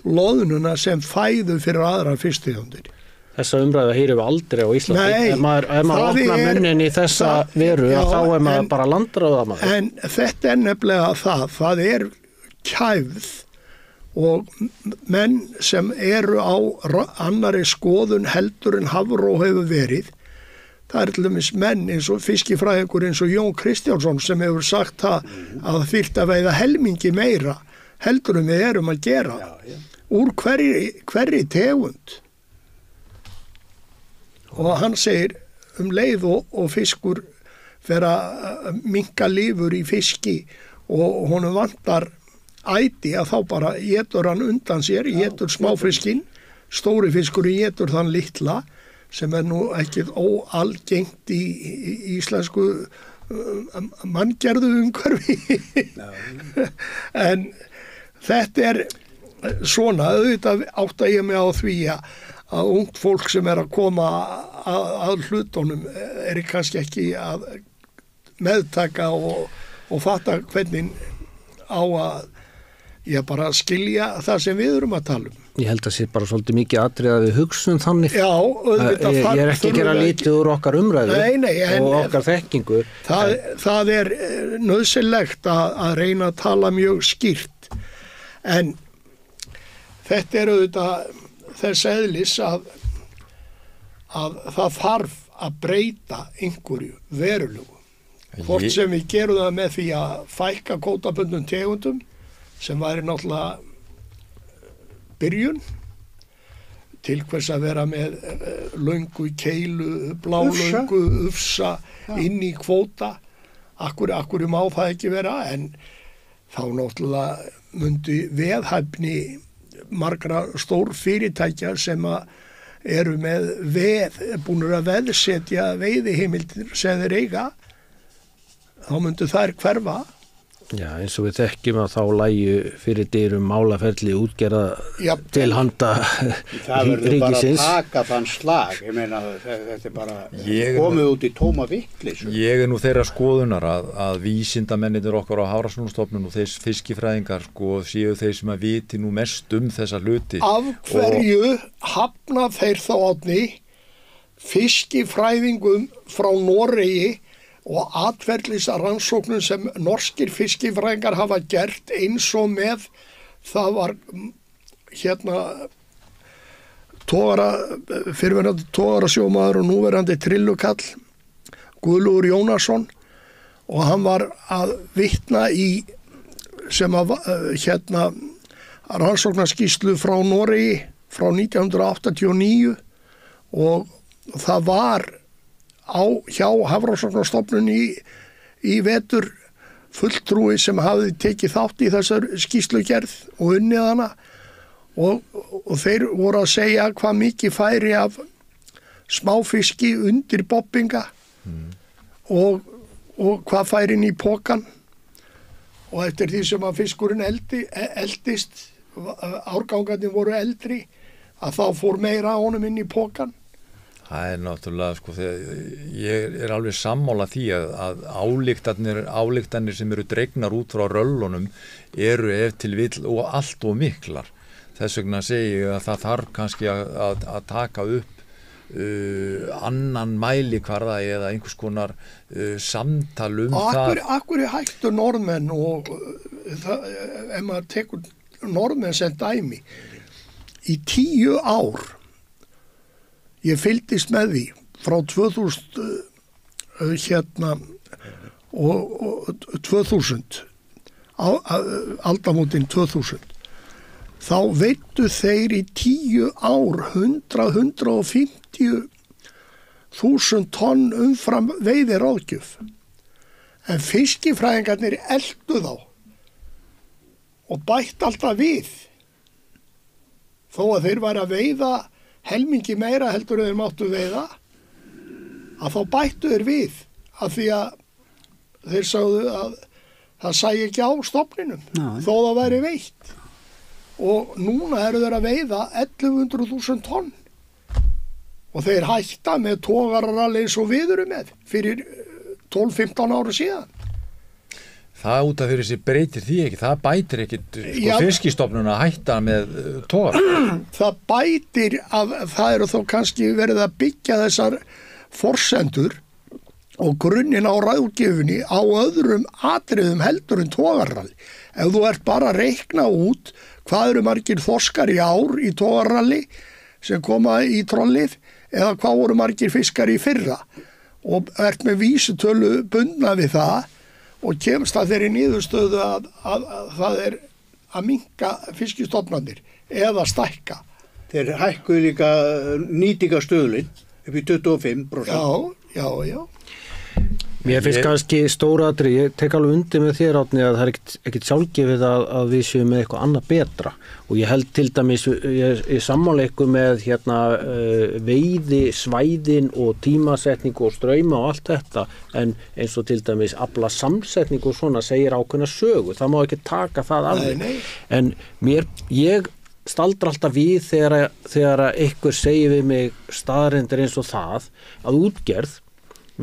loðnuna sem fæðu fyrir aðra fisktegundir. Þessa umræðu heyrum við aldrei á Íslandi. Nei, ef maður opna munnin í þessa veru, þá maður bara landráða maður. En þetta nefnilega það kæfð og menn sem eru á annari skoðun heldur en Hafró hefur verið. Það til dæmis menn eins og fiskifræðingur eins og Jón Kristjánsson sem hefur sagt að það þyrfti að veiða helmingi meira heldur en við erum að gera. Úr hverri tegund. Og hann segir leið og fiskur fer að minnka lifur í fiski og honum vantar æti að þá bara étur hann undan sér, étur smáfiskinn, stóri fiskurinn étur þann litla sem nú ekki óalgengt í íslensku manngerðu umhverfi. En þetta svona, auðvitað átta ég mig á því að ungt fólk sem að koma að hlutunum kannski ekki að meðtaka og fatta hvernig á að bara skilja það sem við erum að tala um. Ég held að sé bara svolítið mikið atriði að við hugsun þannig. Já, auðvitað. Ég ekki að gera lítið úr okkar umræðu og okkar þekkingu. Það nauðsynlegt að reyna að tala mjög skýrt. En þetta auðvitað þess eðlis að það þarf að breyta einhverju verulegu. Hvort sem við gerum það með því að fækka kvótabundnum tegundum sem væri náttúrulega byrjun til hvers að vera með löngu keilu, blálöngu, ufsa inn í kvóta. Akkur má það ekki vera en þá náttúrulega myndi veðhæfni margra stór fyrirtækja sem eru með búnir að veðsetja veiðiheimildir sem þeir eiga, þá myndu þær hverfa Já, eins og við þekkjum að þá lægju fyrir dyrum málaferli útgerða til handa Það verður bara að ríkisins. taka þann slag, ég meina þetta bara komið út í tóma vitleysu. Ég nú þeirra skoðunar að vísindamennir okkar á Hafrannsóknastofnun og þeir fiskifræðingar sko séu þeir sem að viti nú mest þessa hluti. Af hverju hafna þeir þá átni fiskifræðingum frá Noregi og atferlisrannsóknum sem norskir fiskifræðingar hafa gert eins og með það var fyrrverandi togarasjómaður og núverandi trillukall Guðlaugur Jónasson og hann var að vitna í sem að rannsóknarskýrslu frá Noregi frá 1989 og það var hjá Hafrannsóknastofnun í vetur fulltrúi sem hafði tekið þátt í þessar skýrslugerð og unnið hana og þeir voru að segja hvað mikið færi af smáfiski undir bobbinga og hvað færi inn í pokan og eftir því sem að fiskurinn eldist árgangarnir voru eldri að þá fór meira á honum inn í pokan. Það náttúrulega, sko, ég alveg sammála því að ályktanir sem eru dregnar út frá röllunum eru ef til vill og allt og miklar. Þess vegna segi ég að það þarf kannski að taka upp annan mælikvarða eða einhvers konar samtal það. Akkur hættu norðmenn og ef maður tekur norðmenn sem dæmi í 10 ár ég fylgdist með því frá 2000 aldamótin 2000 þá veittu þeir í 10 ár 100-150.000 tonn umfram veiðiráðgjöf en fiskifræðingarnir eldu þá og bætt alltaf við þó að þeir væri að veiða helmingi meira heldur þeir máttu veiða að þá bættu þeir við af því að þeir sagðu að það sæi ekki á stofninum þó það væri veitt og núna eru þeir að veiða 1100.000 tonn og þeir hætta með togararalli eins og við erum með fyrir 12-15 ára síðan. Það út af fyrir sig breytir því ekki, það bætir ekkit fiskistofnun að hætta með togar. Það bætir að það eru þó kannski verið að byggja þessar forsendur og grunninn á ráðgjöfunni á öðrum atriðum heldur en togarralli. Ef þú ert bara að reikna út hvað eru margir þorskar í ár í togarralli sem koma í trollið eða hvað voru margir fiskar í fyrra og ert með vísutölu bundna við það og kemst að þeirri niðurstöðu að það er að minnka fiskistofnarnir eða stækka. Þeir hækkuðu líka nýtingarstöðlin upp í 25%. Já. Mér finnst kannski stóraðri, ég tek alveg undir með þér Árni að það er ekkit sjálfgefið að við séum með eitthvað annað betra og ég held til dæmis, ég sammála ykkur með veiði, svæðin og tímasetningu og strauma og allt þetta en eins og til dæmis afla samsetningu og svona segir ákveðna sögu, það má ekki taka það alveg. En ég staldra alltaf við þegar einhver segir við mig staðreyndir eins og það að útgerð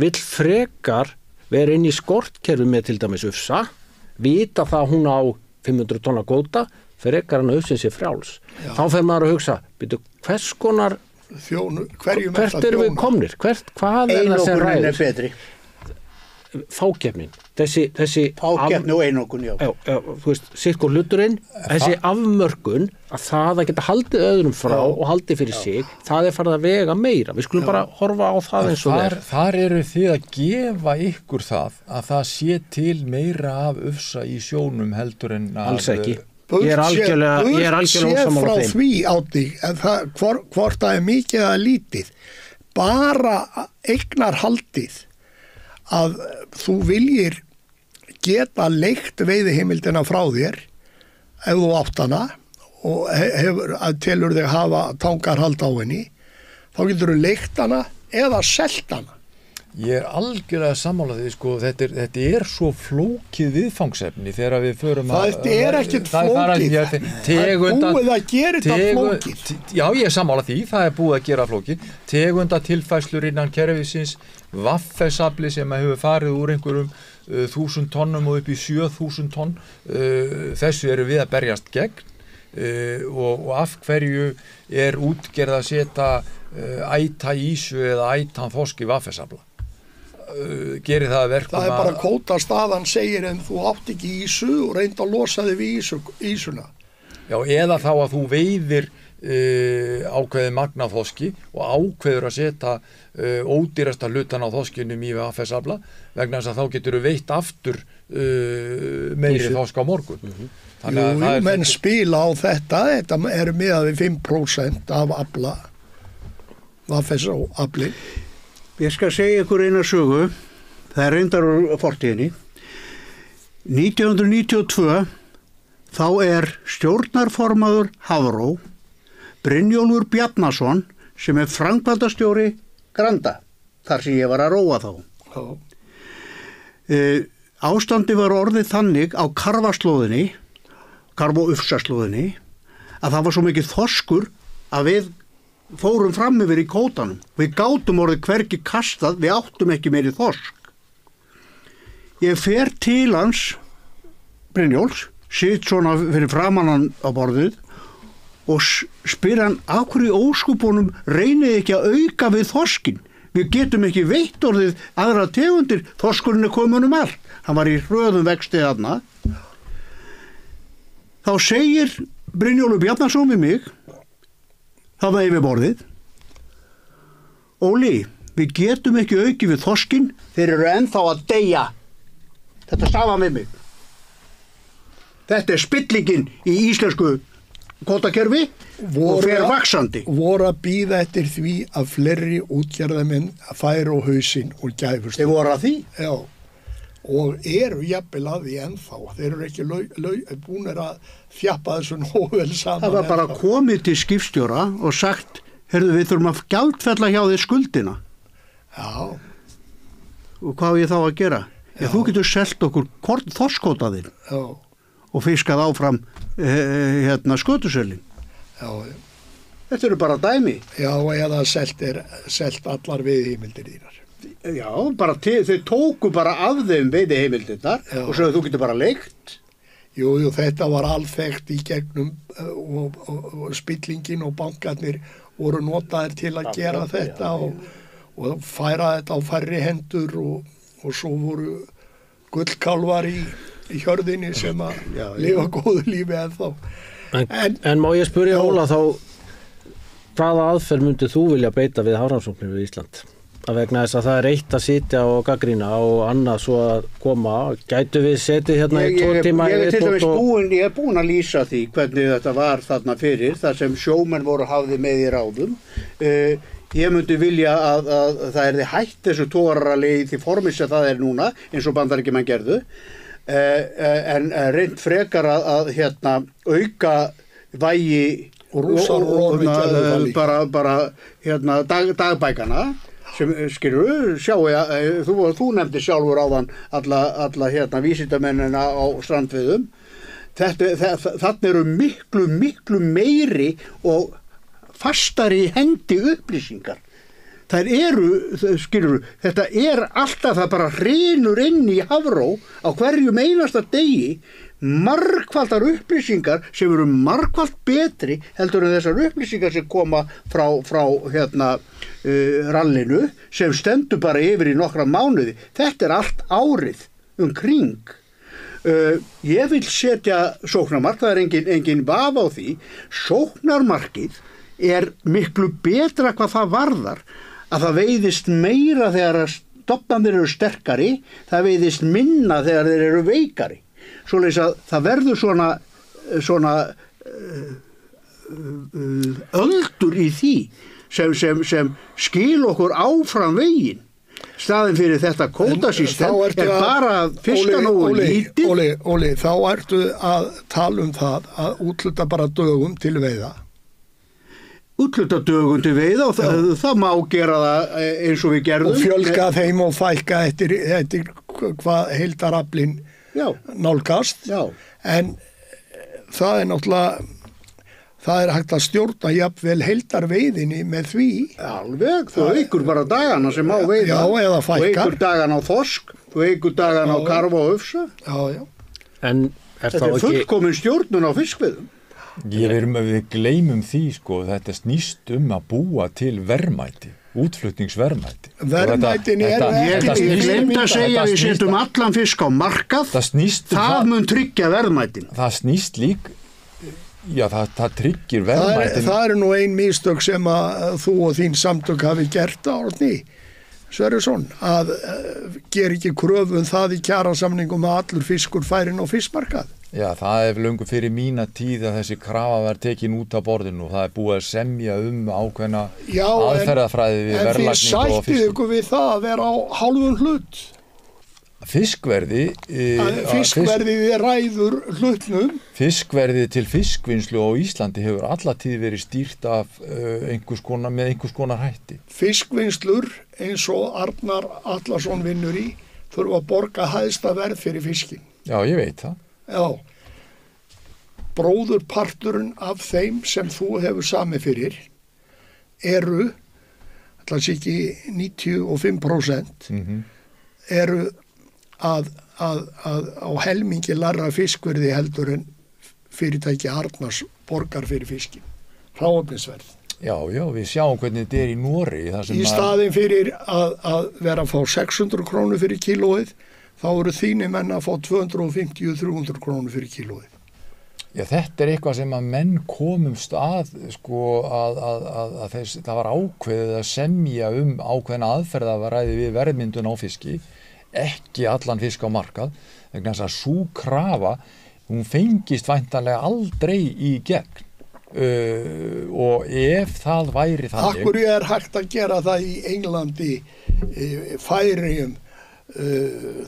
vill frekar vera inn í skortkerfi með til dæmis ufsa, vita það hún á 500 tonna kvóta, frekar hann að ufsin sé frjáls. Já. Þá fer maður að hugsa, hvers konar, hvert eru við komnir? Hvað er það sem ræður? Einokunin er betri. Fákeppnin, þessi fákeppni og einokun, já. Þú veist, sitt og hluturinn, þessi afmörkun að það að geta haldið öðrum frá og haldið fyrir sig, það er farið að vega meira. Við skulum bara horfa á það eins og þar eru þið að gefa ykkur það að það sé til meira af ufsa í sjónum heldur en að alls ekki. Ég er algjörlega ósammála þeim. Frá því átti, hvort það er mikið að lítið, bara eignarhaldið að þú viljir geta leigt veiðiheimildina frá þér ef þú átt hana og telur þig hafa tangarhald á henni þá getur þú leigt hana eða selt hana Ég algjörlega sammála því, sko, þetta er svo flókið viðfangsefni þegar við förum að... Það ekkert flókið, það búið að gera þetta flókið. Já, ég sammála því, það búið að gera flókið. Tegundatilfærslur innan kerfisins, vaffesafli sem hefur farið úr einhverjum 1000 tonnum og upp í 7000 tonn, þessu eru við að berjast gegn og af hverju útgerð að setja æta ísu eða ætan þorsk í vaffesafla. Gerir það að verkum það bara kvótastaðan segir en þú átt ekki ísu og reynd að losa þig við ísuna. Já, eða þá að þú veiðir ákveðið magn af þorski og ákveður að setja ódýrasta hlutan á þorskinum í vaffesafla vegna þess að þá getur þú veitt aftur meiri þorsk á morgun. Jú, menn spila á þetta er miðað við 5% af afla vaffesafli. Ég skal segja ykkur eina sögu, það reyndar úr fortíðinni. 1992 þá stjórnarformaður Hafró, Brynjólfur Bjarnason, sem framkvæmdastjóri Granda, þar sem ég var að róa þá. Ástandi var orðið þannig á karfaslóðinni, karfo-ufsaslóðinni, að það var svo mikið þorskur að við fórum fram yfir í kvótanum. Við gátum orðið hvergi kastað, við áttum ekki meiri þorsk. Ég fer til hans, Brynjóls, sitt svona fyrir framan hann á borðið og spyr hann, af hverju óskupunum reynið ekki að auka við þorskin? Við getum ekki veitt orðið aðra tegundir, þorskurinn komin allt. Hann var í hröðum vexti þarna. Þá segir Brynjólfur Bjarnason við mig, það var yfir borðið. Óli, við getum ekki aukið við þorskin, þeir eru ennþá að deyja. Þetta sagði hann við mig. Þetta spillingin í íslensku kvótakerfi og fer vaxandi. Voru að bíða eftir því að fleiri útgerðamenn færu á hausinn og gæfust. Þeir voru að því? Já. Og eru jafnvel að því ennþá. Þeir eru ekki búnir að þjappa þessu nógu vel saman. Það var bara komið til skipstjóra og sagt, heyrðu, við þurfum að gjaldfella hjá þér skuldina. Já. Og hvað á ég þá að gera? Já, þú getur selt okkur þorskótaðinn. Já. Og fiskað áfram skötusölin. Já. Þetta eru bara dæmi. Já, eða selt allar veiðiheimildir þínar. Já, bara þau tóku bara af þeim veiðiheimildirnar og svo þú getur bara leigt. Jú, þetta var alþekkt í gegnum og spillingin og bankarnir voru notaðir til að gera þetta og færa þetta á færri hendur og svo voru gullkálfar í hjörðinni sem að lifa góðu lífi ennþá. En má ég spyrja Óla þá, hvaða aðferð myndið þú vilja beita við hafrannsóknir við Ísland? Að vegna þess að það eitt að sitja og gagnrýna og annað svo að koma, gætu við setið hérna í 2 tíma ég er búin að lýsa því hvernig þetta var þarna fyrir, þar sem sjómenn voru hafði með í ráðum. Ég myndi vilja að það erði hætt þessu togararalegi í því formi sem það er núna, eins og Bandaríkjamenn gerðu, en reynd frekar að auka vægi og bara dagbækana, sem skilur, þú nefndi sjálfur áðan alla vísindamennina á strandveiðum. Þarna eru miklu meiri og fastari í hendi upplýsingar. Þær eru, skilur, þetta alltaf, það bara hrynur inn í Hafró á hverjum einasta degi margfaldar upplýsingar sem eru margfald betri heldur en þessar upplýsingar sem koma frá rallinu sem stendur bara yfir í nokkra mánuði. Þetta er allt árið kring. Ég vil setja sóknarmark, það er engin vafa á því. Sóknarmarkið er miklu betra hvað það varðar, að það veiðist meira þegar stofnarnir eru sterkari, það veiðist minna þegar þeir eru veikari. Svoleiðis að það verður svona öldur í því sem skil okkur áfram veginn. Staðin fyrir þetta kvótasystem bara fiskan og lítið. Óli, þá ertu að tala um það að útluta bara dögum til veiða. útluta dögum til veiða og það má gera það eins og við gerðum. Og fjölga þeim og fækka eftir hvað heildaraflinn nálgast. Já. En það náttúrulega, það hægt að stjórna jafnvel heildarveiðinni með því. Alveg, þú eykur bara dagana sem má veiða. Já, eða fækkar. Þú eykur dagana á þorsk, þú eykur dagana á karfa og ufsa. Já. En þetta fullkomin stjórnun á fiskveiðum. Við gleymum því sko, þetta snýst að búa til verðmæti, útflutningsverðmæti. Verðmætin Ég gleymd að segja að við setjum allan fisk á markað, það mun tryggja verðmætin. Það snýst líka, það tryggir verðmætin. Það eru nú ein mistök sem að þú og þín samtök hafi gert, Árni Sverrisson, að gera ekki kröfu það í kjarasamningum að allur fiskur færi inn á fiskmarkað. Já, það löngu fyrir mína tíð að þessi krafa var tekin út af borðinu og það búið að semja ákveðna aðferðafræði við verðlagningu og fisk. En þið sættið ykkur við það að vera á hálfum hlut. Fiskverðið ræður hlutnum. Fiskverðið til fiskvinnslu á Íslandi hefur alla tíð verið stýrt af með einhvers konar hætti. Fiskvinnslur eins og Arnar Atlason vinnur í þurfa að borga hæsta verð fyrir fiskin. Já, ég veit það. Já. Bróðurparturinn af þeim sem þú hefur samið fyrir eru, ætla að sé ekki 95%, eru að á helmingi larra fiskverði heldur en fyrirtæki Arnars borgar fyrir fiskin. Hráefnisverð. Já, við sjáum hvernig þetta í Noregi. Í staðin fyrir að vera að fá 600 krónur fyrir kílóið, þá eru þínir menn að fá 250-300 krónur fyrir kílóið. Já, þetta eitthvað sem að menn komumst að, sko, að það var ákveðið að semja ákveðna aðferðafræði við verðmyndun á fiski, ekki allan fisk á markað, vegna þess að sú krafa, hún fengist væntanlega aldrei í gegn. Og ef það væri þannig... Af hverju hægt að gera það í Englandi, Færeyjum,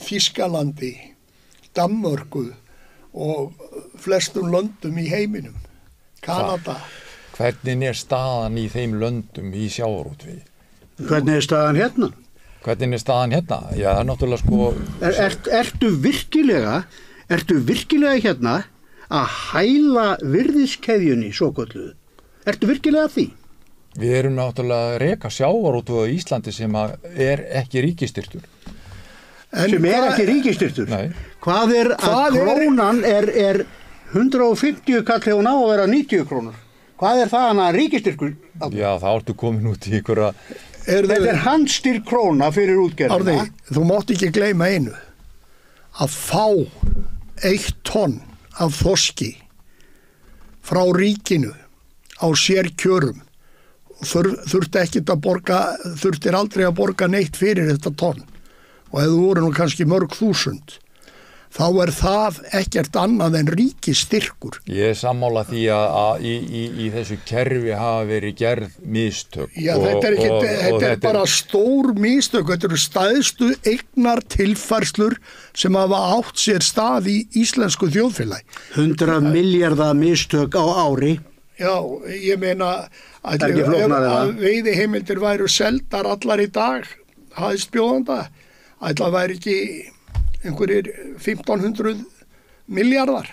Þýskalandi, Danmörku og flestum löndum í heiminum, Kanada. Hvernig staðan í þeim löndum í sjávarútvegi? Hvernig staðan hérna? Hvernig staðan hérna? Já, það náttúrulega sko... Ertu virkilega hérna að hæla virðiskeðjunni svokölluðu? Ertu virkilega því? Við erum náttúrulega að reka sjávarútveg á Íslandi sem ekki ríkisstyrktur. Sem ekki ríkisstyrktur? Nei. Hvað að krónan er 150 kall hefur ná að vera 90 krónur? Hvað það hann að ríkisstyrkur? Já, þá ertu komin út í einhverja... Þetta handstyrk króna fyrir útgerðina. Árni, þú mátt ekki gleyma einu. Að fá 1 tonn af þorski frá ríkinu á sérkjörum þurftir aldrei að borga neitt fyrir þetta tonn og ef þú voru nú kannski mörg þúsund þá það ekkert annað en ríkisstyrkur. Ég sammála því að í þessu kerfi hafa verið gerð mistök. Já, þetta er bara stór mistök, þetta eru stæðstu eignar tilfærslur sem hafa átt sér stað í íslensku þjóðfélagi. 100 milljarða mistök á ári. Já, ég meina að veiðiheimildir væru seldar allar í dag, hæðst bjóðanda, ætla væri ekki einhverjir 1500 milljarðar.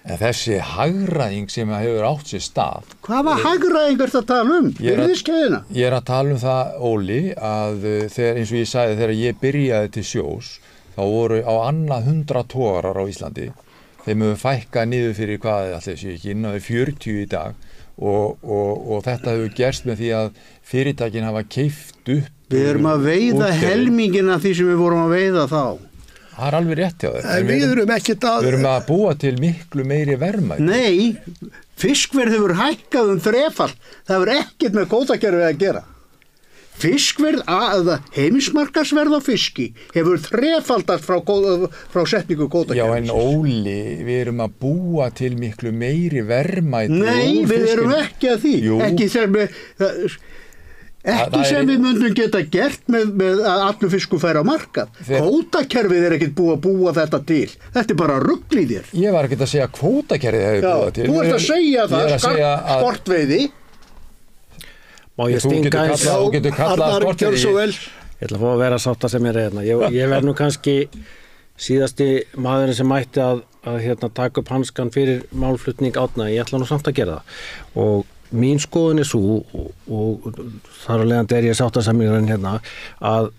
En þessi hagræðing sem hefur átt sér stað. Hvaða hagræðing ertu að tala um? Virðiskeðjuna? Ég að tala um það, Óli, að eins og ég sagði þegar ég byrjaði til sjós, þá voru á annað 100 togarar á Íslandi. Þeim hefur fækkað niður fyrir allir séu ekki inn á 40 í dag og þetta hefur gerst með því að fyrirtækin hafa keypt upp. Við erum að veiða helmingin af því sem við vorum að veiða þá. Það alveg rétt hjá þér. En við erum að búa til miklu meiri verðmæti. Nei, fiskverð hefur hækkað þrefalt. Það hefur ekkert með kvótakerfið að gera. Fiskverð, heimsmarkaðsverð á fiski hefur þrefaldast frá setningu kvótakerfis. Já, en Óli, við erum að búa til miklu meiri verðmæti. Nei, við erum ekki að því. Jú. Ekki sem við myndum geta gert með að allur fiskur færi á markað. Kvótakerfið ekkert búið að búa þetta til. Þetta bara rugl í þér. Ég var ekkert að segja kvótakerfið hefur búið til. Þú ert að segja það, sportveiði. Má ég stinga eins? Þú getur kallað Arnar, gjör svo vel. Ég ætla að fá að vera sátta sem ég reyna. Ég verð nú kannski síðasti maðurinn sem mætti að taka upp hanskan fyrir málflutning Árna. Ég ætla nú samt að gera það. Og mín skoðun er svo, og þar af leiðandi ég sáttasemjurinn að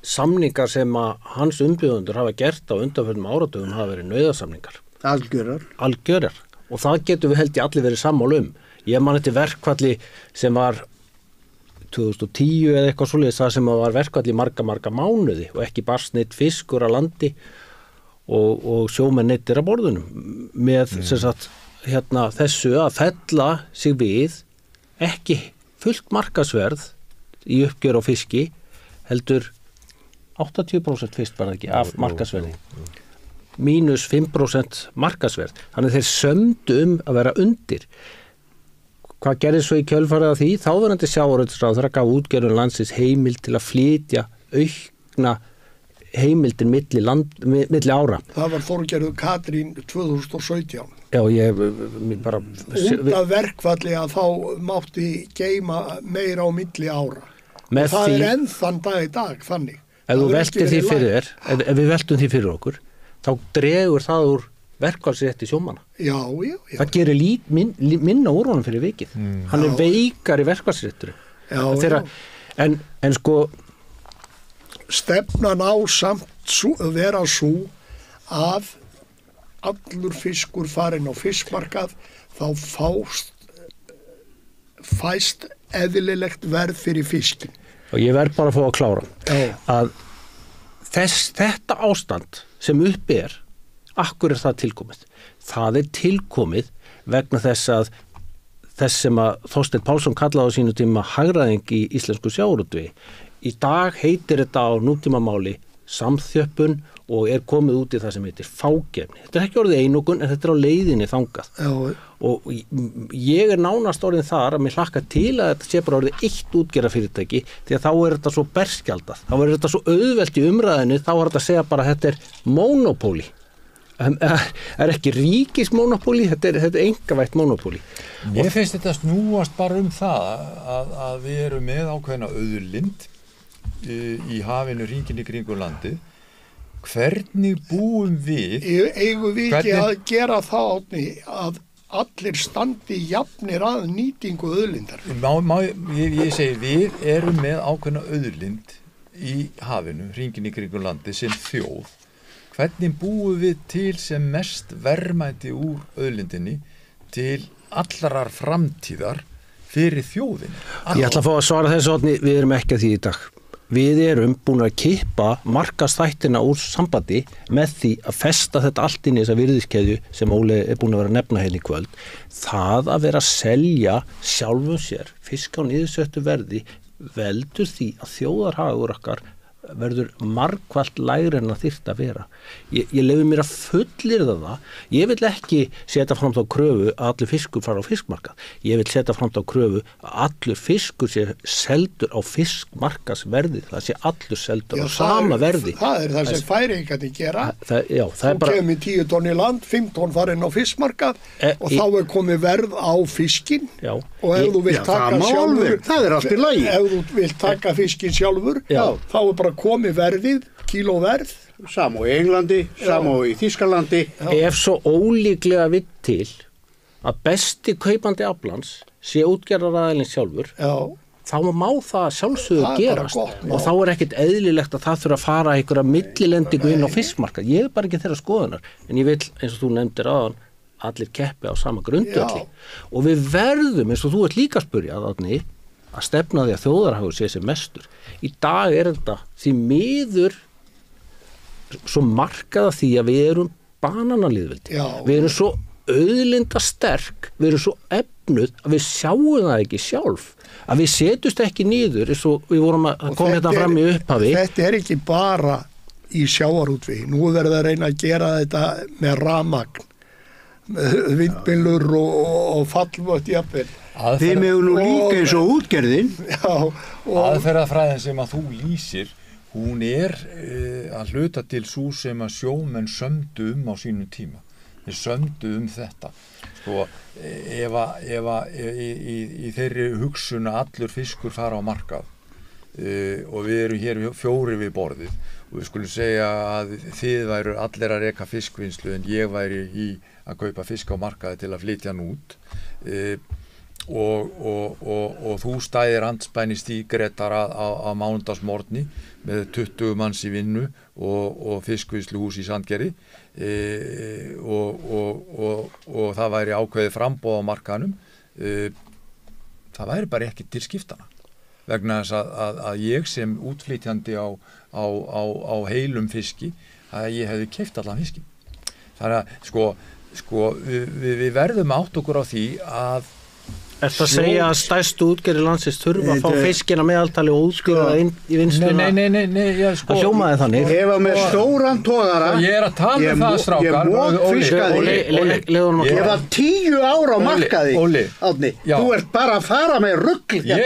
samningar sem að hans umbjóðendur hafa gert á undanförnum áratugum hafa verið nauðasamningar. Algjörar. Og það getur við held ég allir verið sammála Ég man þetta verkfalli sem var 2010 eða eitthvað svoleiðis, það sem var verkfalli marga mánuði og ekki bara snitt fiskur að landi og sjómenn neittir að borðunum með sem sagt, þessu að fella sig við ekki fullt markasverð í uppgjör á fiski heldur 80% fyrst bara ekki af markasverði mínus 5% markasverð. Þannig þeir sömdu að vera undir. Hvað gerði svo í kjölfarið af því? Þáverandi sjávarútvegsráðherra gaf útgerðum landsins heimild til að flytja aukna heimildin milli ára. Það var Þorgerður Katrín 2017. Já, ég bara... Út af verkfalli að þá mátti geyma meira á milli ára. Með og það því, enn þann dag í dag, þannig. Ef þú veltir því fyrir þér, ef við veltum því fyrir okkur, þá dregur það úr verkfallsrétti sjómanna. Já. Það gerir minna úr honum fyrir vikið. Hann er veikar í verkfallsréttur. En sko... Stefnan á samt vera svo að allur fiskur farin á fiskmarkað þá fæst eðlilegt verð fyrir fiskin. Og ég verð bara að fá að klára að þetta ástand sem uppi akkur það tilkomið? Það tilkomið vegna þess sem að Þorsteinn Pálsson kallaði á sínu tíma hagræðing í íslensku sjávarútvegi. Í dag heitir þetta á nútímamáli samþjöppun og komið út í það sem heitir fágefni. Þetta ekki orðið einokun en þetta á leiðinni þangað. Og ég nánast orðin þar að mér hlakka til að þetta sé bara orðið eitt útgerðarfyrirtæki því að þá þetta svo berskjaldað. Þá þetta svo auðvelt í umræðinu, þá þetta að segja bara að þetta monopóli. Ekki ríkismonopóli, þetta einkavætt monopóli. Mér finnst þetta snúast bara það að við erum með ákveðna auðlind í hafinu hringinn í kringum landið. Hvernig búum við? Eigum við ekki að gera það Árni, að allir standi jafnir að nýtingu auðlindar? Ég segi við erum með ákveðna auðlind í hafinu hringinn í kringum landið sem þjóð. Hvernig búum við til sem mest verðmæti úr auðlindinni til allarar framtíðar fyrir þjóðinni? Ég ætla að fá að svara þessu Árni, við erum ekki að því í dag. Við erum búin að kippa markaðsþættina úr sambandi með því að festa þetta allt inn í þessa virðiskeðju sem Óli búin að vera að nefna hérna í kvöld. Það að vera að selja sjálfum sér fisk á niðursettu verði veldur því að þjóðarhagur okkar verður margfalt lægri en það þyrfti að vera. Ég leyfi mér að fullyrða það. Ég vil ekki setja fram þá kröfu að allur fiskur fara á fiskmarkað. Ég vil setja fram þá kröfu að allur fiskur sé seldur á fiskmarkaðsverði. Það sé allur seldur á sama verði. Það það sem Færeyingarnir gera. Það bara... kemur 10 tonn í land, 5 tonn farin á fiskmarkað og þá komið verð á fiskin. Já. Og ef þú vilt taka sjálfur, það allt í lagi. Ef þú vilt taka fiskin sjálfur, þá bara komið verðið, kílóverð. Sama í Englandi, sama í Þýskalandi. Ef svo ólíklega vill til að besti kaupandi aflans sé útgerðaraðilinn sjálfur, þá má það sjálfsögðu gerast og þá ekkert eðlilegt að það þurfa að fara einhverja millilendingu inn á fiskmarkað. Ég bara ekki þeirra skoðunar, en ég vil, eins og þú nefndir áðan, allir keppi á sama grundvelli. Og við verðum, eins og þú ert líka að spyrja Árni, að stefna því að þjóðarhagur sé sem mestur. Í dag þetta því miður svo markað því að við erum bananalýðveldi. Við erum svo auðlinda sterk, við erum svo efnuð að við sjáum það ekki sjálf. Að við setjumst ekki niður eins og við vorum að koma þetta fram í upphafi. Þetta ekki bara í sjávarútvegi. Nú verður að reyna að gera þetta með rafmagn, vindmyllur og fallvött jafnvel. Þið megum nú líka eins og útgerðin. Aðferðafræðin sem að þú lýsir, hún að hluta til sú sem að sjómenn sömdu á sínum tíma. Þeir sömdu þetta. sko, í þeirri hugsun að allur fiskur fara á markað og við erum hér 4 við borðið og við skulum segja að þið væru allir að reka fiskvinnslu en ég væri í að kaupa fisk á markaði til að flytja hann út og þú stæðir andspænis því Gretar á mánudagsmorgni með 20 manns í vinnu og fiskvinnsluhús í Sandgerði og það væri ákveðið framboð á markaðnum það væri bara ekki til skiptana vegna þess að ég sem útflytjandi á heilum fiski að ég hefði keypt allan fiski þannig að sko við verðum átt okkur á því að Ertu að segja að stærstu útgerðir landsins þurfa að fá fiskina meðaltali og útskrifa í vinnsluna? Nei, Það hljómaði þannig. Ef að með stóran togara ég er að tala um það, strákar. Ég mótfiskaði. Ég var 10 ár á markaði, Árni. Þú ert bara að fara með rugl hérna.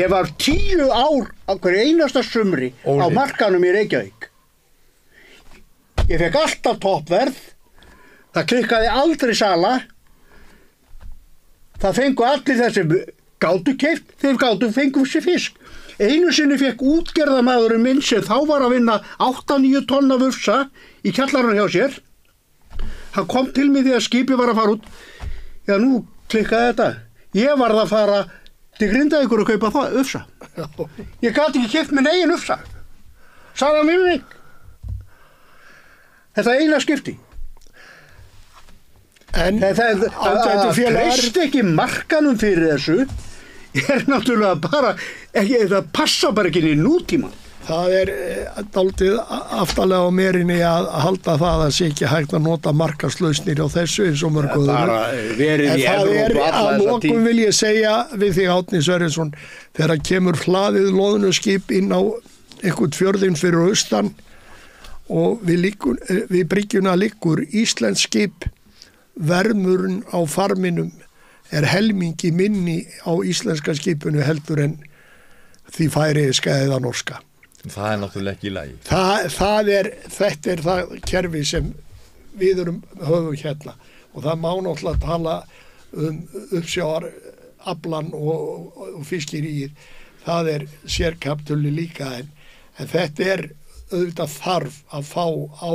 Ég var 10 ár á hverju einasta sumri á markanum í Reykjavík. Ég fekk alltaf toppverð. Það klikkaði aldrei sala. Það fengu allir þessi gátu keypt, þeir fengu sér fisk. Einu sinni fekk útgerðamaðurinn minn sem þá var að vinna 8-9 tonn af ufsa í kjallarann hjá sér. Hann kom til mig þegar skipið var að fara út. Já, nú klikkaði þetta. Ég varð að fara til Grindavíkur að kaupa það ufsa. Ég gat ekki keypt minn eigin ufsa. Sagði hann við mig. Þetta eina skipti. En það treyst ekki markanum fyrir þessu náttúrulega bara ekki, það passa bara ekki inn í nútíma. Það dálítið aftalega á merinni að halda það að sé ekki hægt að nota markaslausnir á þessu eins og mörg öðru. En það að lokum vil ég segja við þig Árni Sverrisson þegar kemur hlaðið loðnuskip inn á einhvern fjörðinn fyrir austan og við bryggjuna liggur íslensk skip vermurinn á farminum helmingi minni á íslenska skipinu heldur en því færiska eða norska. Það náttúrulega ekki í lagi. Þetta er það kerfi sem við höfum hérna og það má náttúrulega tala uppsjáar aflan og fiskiríið. Það sérkaptölu líka en þetta auðvitað þarf að fá á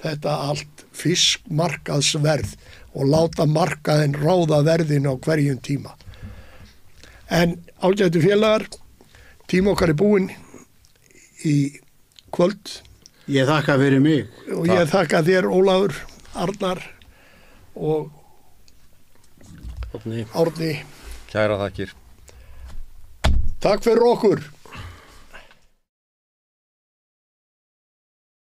þetta allt fiskmarkaðsverð og láta markaðinn ráða verðin á hverjum tíma. En ágætu félagar, tíma okkar búinn í kvöld. Ég þakka fyrir mig. Og ég þakka þér Ólafur, Arnar og Árni. Kæra þakkir. Takk fyrir okkur.